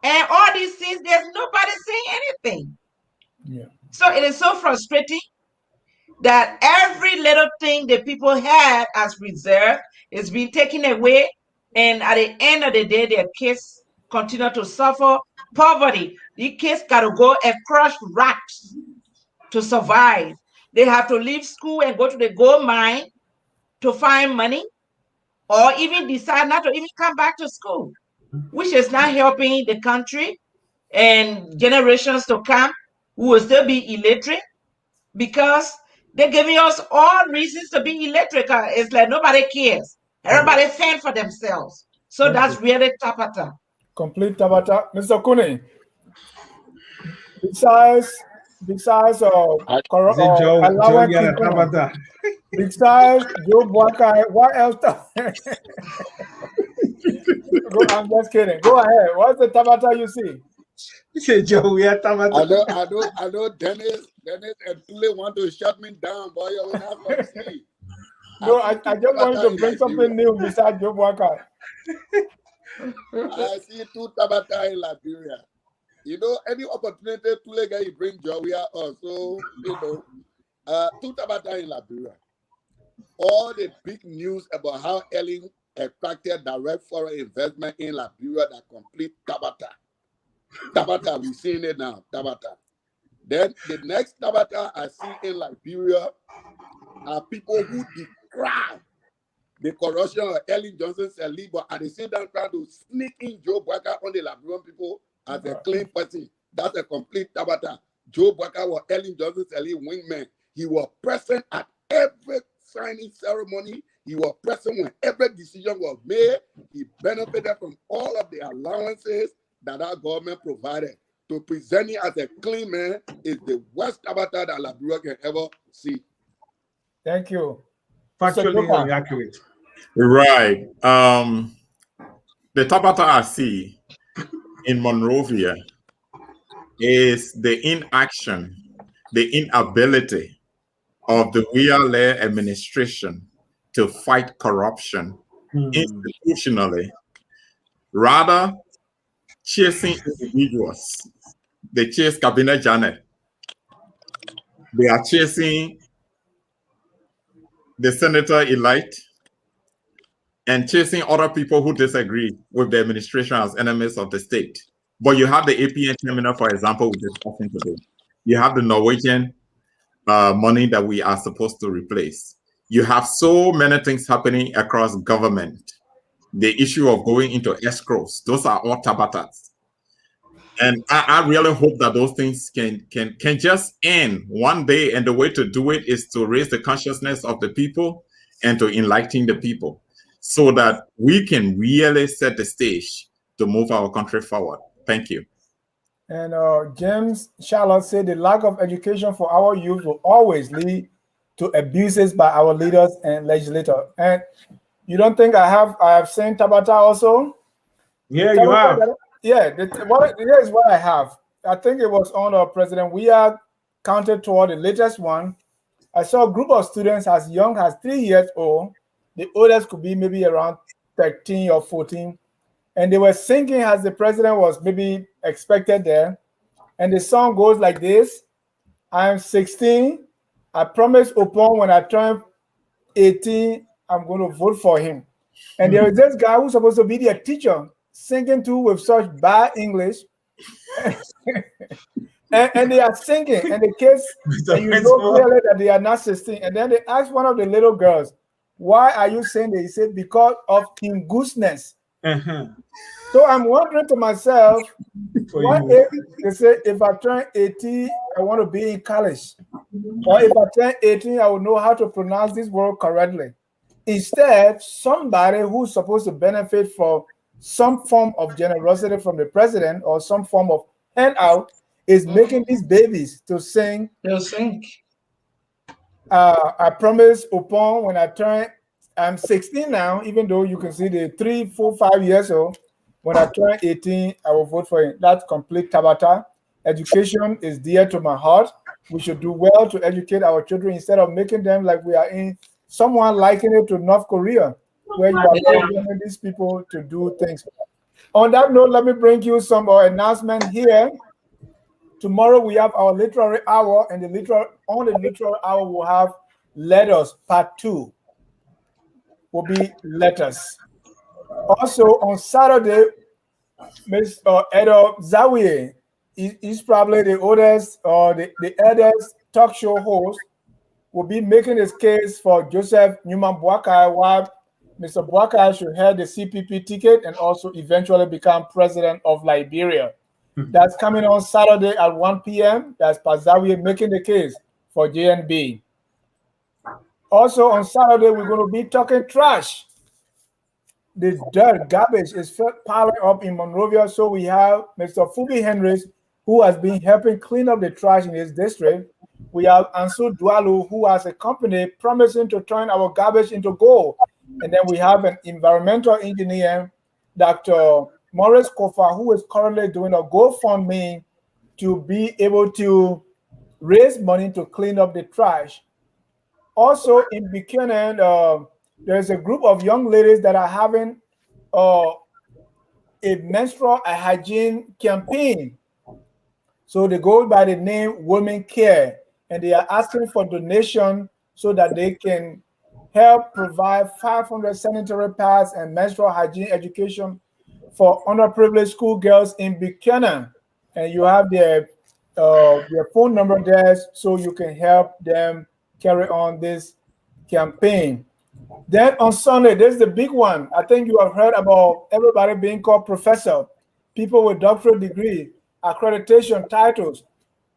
And all these things, there's nobody saying anything. Yeah. So it is so frustrating that every little thing that people had as reserve is being taken away. And at the end of the day, their kids continue to suffer poverty. The kids got to go and crush rocks to survive. They have to leave school and go to the gold mine to find money, or even decide not to even come back to school, which is not helping the country and generations to come who will still be illiterate, because they're giving us all reasons to be illiterate. It's like nobody cares. Everybody fend for themselves. So that's really Tabata. Complete Tabata. Mr. Kune, besides allowing people, besides Joe Buakai, what else? I'm just kidding. Go ahead. What's the Tabata you see? I know Dennis and Tule want to shut me down, boy. You will not succeed. No, I just wanted to bring something new besides Joe Buakai. I see two Tabata in Liberia. Any opportunity Tule guy bring Jawia also, two Tabata in Liberia. All the big news about how Ellen attracted direct foreign investment in Liberia, that complete Tabata. Tabata, we've seen it now, Tabata. Then the next Tabata I see in Liberia are people who decry the corruption of Ellen Johnson Sirleaf, but at the same time trying to sneak in Joe Buakai on the Liberian people as a clean person. That's a complete Tabata. Joe Buakai was Ellen Johnson Sirleaf wingman. He was present at every signing ceremony. He was present when every decision was made. He benefited from all of the allowances that our government provided. To present him as a clean man is the worst Tabata that Liberia can ever see. Thank you. Factually accurate. Right. The Tabata I see in Monrovia is the inaction, the inability of the Weah administration to fight corruption institutionally, rather chasing individuals. They chase Cabinet Janet. They are chasing the senator-elect and chasing other people who disagree with the administration as enemies of the state. But you have the APM terminal, for example, we're discussing today. You have the Norwegian money that we are supposed to replace. You have so many things happening across government. The issue of going into escrows, those are all Tabatas. And I really hope that those things can just end one day. And the way to do it is to raise the consciousness of the people and to enlighten the people so that we can really set the stage to move our country forward. Thank you. And James Charlotte said the lack of education for our youth will always lead to abuses by our leaders and legislators. And you don't think I have seen Tabata also? Yeah, you have. Yeah, here's what I have. I think it was on President Weah counted toward the latest one. I saw a group of students as young as 3 years old. The oldest could be maybe around 13 or 14. And they were singing as the president was maybe expected there. And the song goes like this: I'm 16. I promise upon when I turn 18, I'm going to vote for him. And there is this guy who's supposed to be their teacher singing too with such bad English. and they are singing. And the kids, and you know clearly that they are not 16. And then they asked one of the little girls, why are you saying that? He said, because of his gooseness. So I'm wondering to myself, what if they say, if I turn 18, I want to be in college? Or if I turn 18, I will know how to pronounce this word correctly. Instead, somebody who's supposed to benefit from some form of generosity from the president or some form of handout is making these babies to sing. They'll sing. I promise upon when I turn, I'm 16 now, even though you can see the 3, 4, 5 years old. When I turn 18, I will vote for him. That's complete Tabata. Education is dear to my heart. We should do well to educate our children instead of making them like we are in someone liking it to North Korea, where you are programming these people to do things. On that note, let me bring you some announcement here. Tomorrow we have our literary hour, and on the literary hour we'll have letters. Part 2 will be letters. Also on Saturday, Mr. Edo Zawiye is probably the oldest or the eldest talk show host, will be making his case for Joseph Newman Boakai, why Mr. Boakai should have the CPP ticket and also eventually become president of Liberia. That's coming on Saturday at 1 p.m. That's Pazawi making the case for JNB. Also on Saturday, we're going to be talking trash. The dirt, garbage is piling up in Monrovia. So we have Mr. Fubi Henrys, who has been helping clean up the trash in his district. We have Ansu Dualu, who has a company promising to turn our garbage into gold. And then we have an environmental engineer, Dr. Maurice Kofa, who is currently doing a GoFundMe to be able to raise money to clean up the trash. Also in Buchanan, there's a group of young ladies that are having a menstrual hygiene campaign. So they go by the name Women Care, and they are asking for donation so that they can help provide 500 sanitary pads and menstrual hygiene education for underprivileged schoolgirls in Buchanan. And you have their phone number there so you can help them carry on this campaign. Then on Sunday, there's the big one. I think you have heard about everybody being called professor, people with doctorate degree, accreditation titles.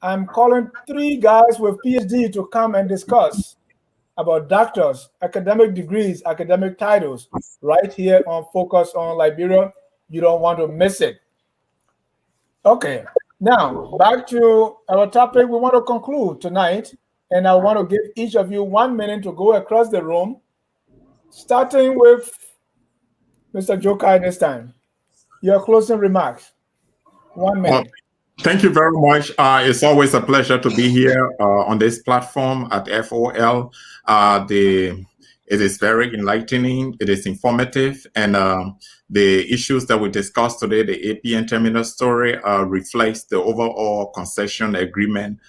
I'm calling 3 guys with PhD to come and discuss about doctors, academic degrees, academic titles, right here on Focus on Liberia. You don't want to miss it. Okay, now back to our topic. We want to conclude tonight, and I want to give each of you 1 minute to go across the room, starting with Mr. Jokai this time. Your closing remarks. 1 minute. Thank you very much. It's always a pleasure to be here on this platform at FOL. It is very enlightening. It is informative. And the issues that we discussed today, the APM Terminals story, reflects the overall concession agreement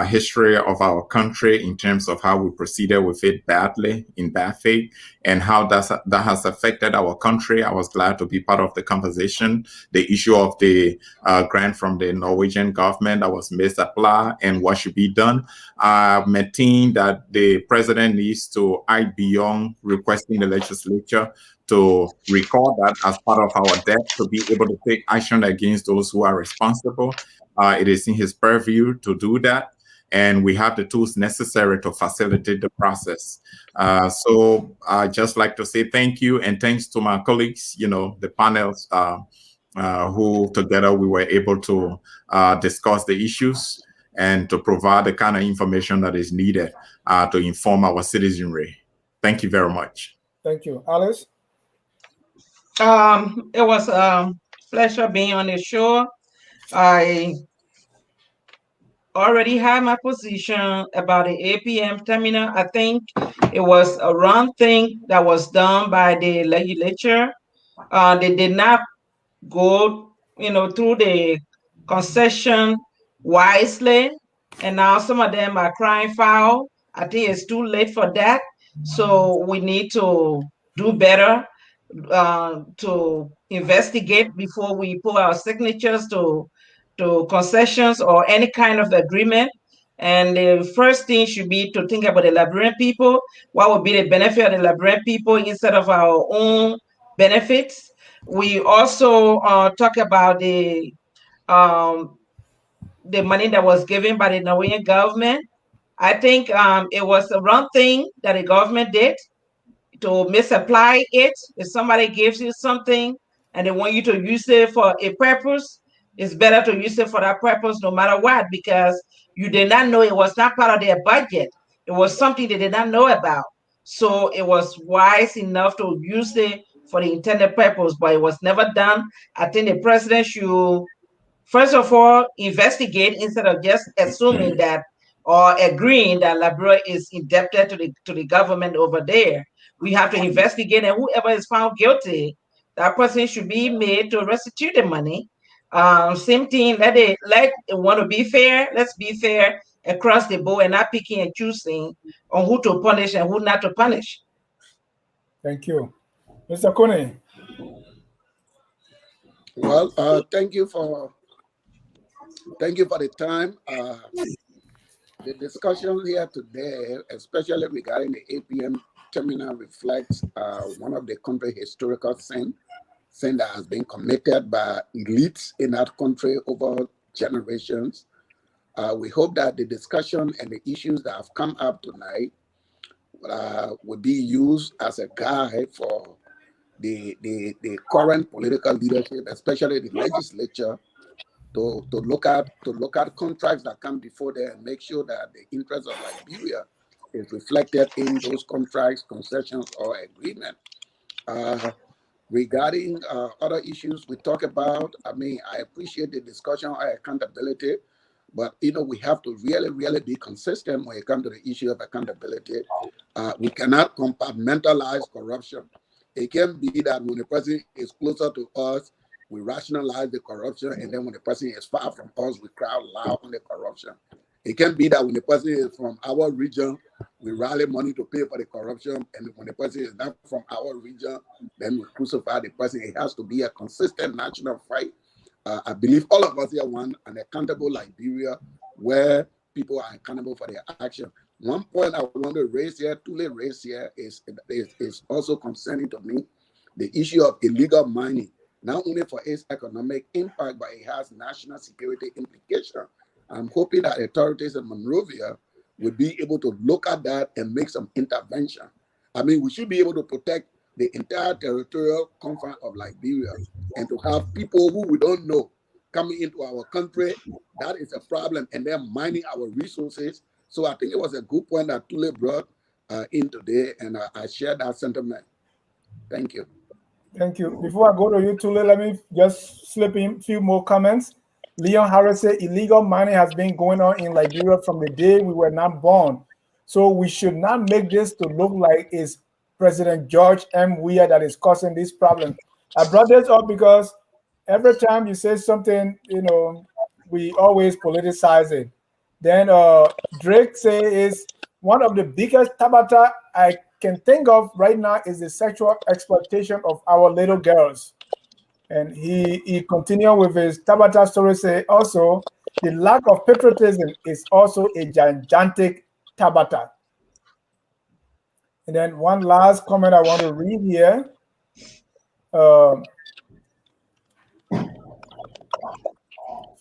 history of our country in terms of how we proceeded with it badly, in bad faith, and how that has affected our country. I was glad to be part of the conversation. The issue of the grant from the Norwegian government that was misapplied and what should be done. I maintain that the president needs to act beyond requesting the legislature to record that as part of our debt, to be able to take action against those who are responsible. It is in his purview to do that, and we have the tools necessary to facilitate the process. So I just like to say thank you, and thanks to my colleagues, the panels, who together we were able to discuss the issues and to provide the kind of information that is needed to inform our citizenry. Thank you very much. Thank you. Alice? It was a pleasure being on the show. I already had my position about the APM terminal. I think it was a wrong thing that was done by the legislature. They did not go, through the concession wisely, and now some of them are crying foul. I think it's too late for that. So we need to do better to investigate before we put our signatures to concessions or any kind of agreement. And the first thing should be to think about the Liberian people. What would be the benefit of the Liberian people instead of our own benefits? We also talk about the money that was given by the Norwegian government. I think it was the wrong thing that the government did to misapply it. If somebody gives you something and they want you to use it for a purpose, it's better to use it for that purpose no matter what, because you did not know, it was not part of their budget. It was something they did not know about. So it was wise enough to use it for the intended purpose, but it was never done. I think the president should, first of all, investigate instead of just assuming that or agreeing that Liberia is indebted to the government over there. We have to investigate, and whoever is found guilty, that person should be made to restitute the money. Same thing. Let want to be fair. Let's be fair across the board and not picking and choosing on who to punish and who not to punish. Thank you, Mr. Kone. Well, thank you for the time. The discussion here today, especially regarding the APM terminal, reflects one of the country's historical sin that has been committed by elites in that country over generations. We hope that the discussion and the issues that have come up tonight will be used as a guide for the current political leadership, especially the legislature, to look at contracts that come before them and make sure that the interest of Liberia is reflected in those contracts, concessions, or agreement. Regarding other issues we talk about, I appreciate the discussion on accountability, but we have to really be consistent when it comes to the issue of accountability. We cannot compartmentalize corruption. It can be that when the person is closer to us, we rationalize the corruption, and then when the person is far from us, we cry loud on the corruption. It can be that when the person is from our region, we rally money to pay for the corruption, and when the person is not from our region, then we crucify the person. It has to be a consistent national fight. I believe all of us here want an accountable Liberia where people are accountable for their action. One point I want to raise here, is also concerning to me, the issue of illegal mining, not only for its economic impact, but it has national security implication. I'm hoping that authorities in Monrovia will be able to look at that and make some intervention. We should be able to protect the entire territorial confines of Liberia, and to have people who we don't know coming into our country, that is a problem, and they're mining our resources. So I think it was a good point that Tule brought in today, and I share that sentiment. Thank you. Thank you. Before I go to you, Tule, let me just slip in a few more comments. Leon Harris said illegal mining has been going on in Liberia from the day we were not born. So we should not make this to look like it's President George M. Weah that is causing this problem. I brought this up because every time you say something, we always politicize it. Then Drake say is one of the biggest tabata I can think of right now is the sexual exploitation of our little girls. And he continued with his tabata story, say also the lack of patriotism is also a gigantic tabata. And then one last comment I want to read here.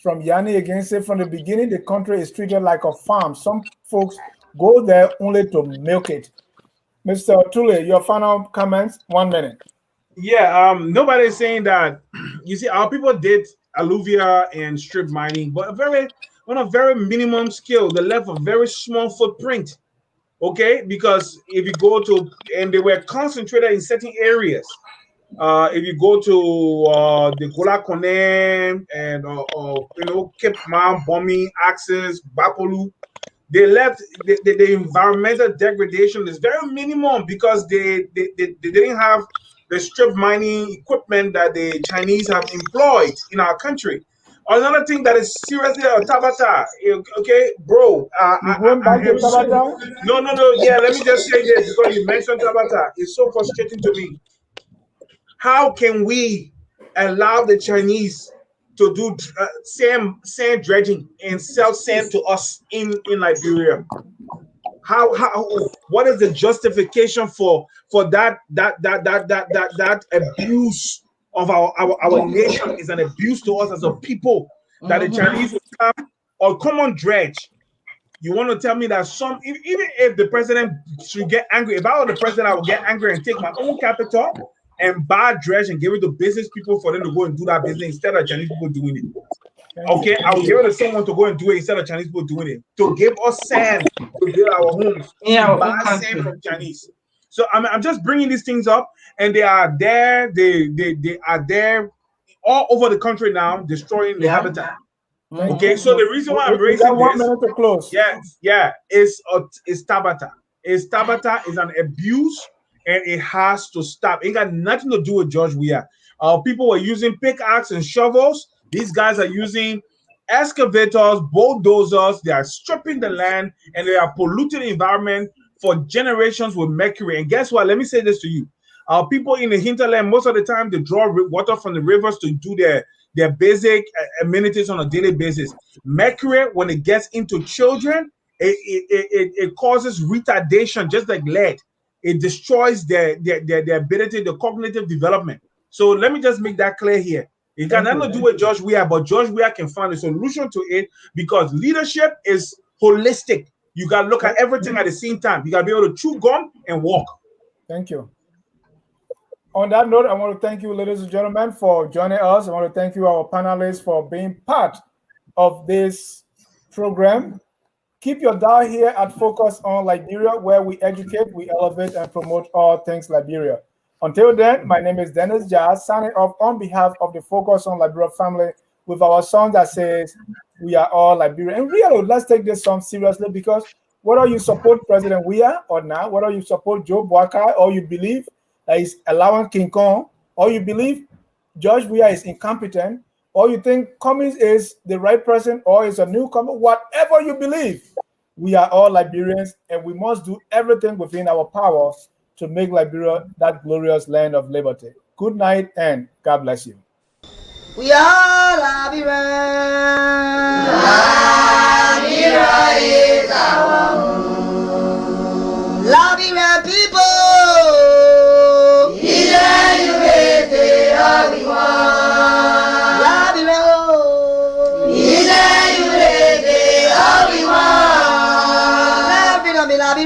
From Yanni again, say from the beginning, the country is treated like a farm. Some folks go there only to milk it. Mr. Tule, your final comments, 1 minute. Yeah, nobody's saying that. You see, our people did alluvia and strip mining, but on a very minimum scale. They left a very small footprint. Okay, because if you go to, and they were concentrated in certain areas. If you go to the Gola Kone and Cape Mount bombing axis, Bapolu, they left the environmental degradation is very minimum because they didn't have the strip mining equipment that the Chinese have employed in our country. Another thing that is seriously a tabata, okay, bro. No. Yeah, let me just say this because you mentioned tabata. It's so frustrating to me. How can we allow the Chinese to do sand dredging and sell sand to us in Liberia? How what is the justification for that abuse of our nation is an abuse to us as a people that the Chinese will come or come on dredge. You want to tell me that even if the president should get angry, if I were the president, I would get angry and take my own capital and buy dredge and give it to business people for them to go and do that business instead of Chinese people doing it. Okay, I will give it to someone to go and do it instead of Chinese people doing it. To give us sand to build our homes. Yeah, buy sand from Chinese. So I'm just bringing these things up, and they are there. They are there all over the country now, destroying the habitat. Okay, so the reason why I'm raising this, 1 minute to close. is tabata. Tabata is an abuse, and it has to stop. It got nothing to do with George Weah. People were using pickaxe and shovels. These guys are using excavators, bulldozers. They are stripping the land, and they are polluting the environment for generations with mercury. And guess what? Let me say this to you. People in the hinterland, most of the time, they draw water from the rivers to do their basic amenities on a daily basis. Mercury, when it gets into children, it causes retardation, just like lead. It destroys their ability, the cognitive development. So let me just make that clear here. It got nothing to do with George Weah, but George Weah can find a solution to it because leadership is holistic. You got to look at everything at the same time. You got to be able to chew gum and walk. Thank you. On that note, I want to thank you, ladies and gentlemen, for joining us. I want to thank you, our panelists, for being part of this program. Keep your dial here at Focus on Liberia, where we educate, we elevate, and promote all things Liberia. Until then, my name is Dennis Jazz, signing off on behalf of the Focus on Liberia family with our song that says, "We are all Liberia." And really, let's take this song seriously because whether you support President Weah or not, whether you support Joe Boakai or you believe that he's allowing King Kong, or you believe George Weah is incompetent, or you think Cummings is the right person or is a newcomer, whatever you believe, we are all Liberians and we must do everything within our power to make Liberia that glorious land of liberty. Good night and God bless you. We are Liberians. Liberia is our home. Liberian people. Be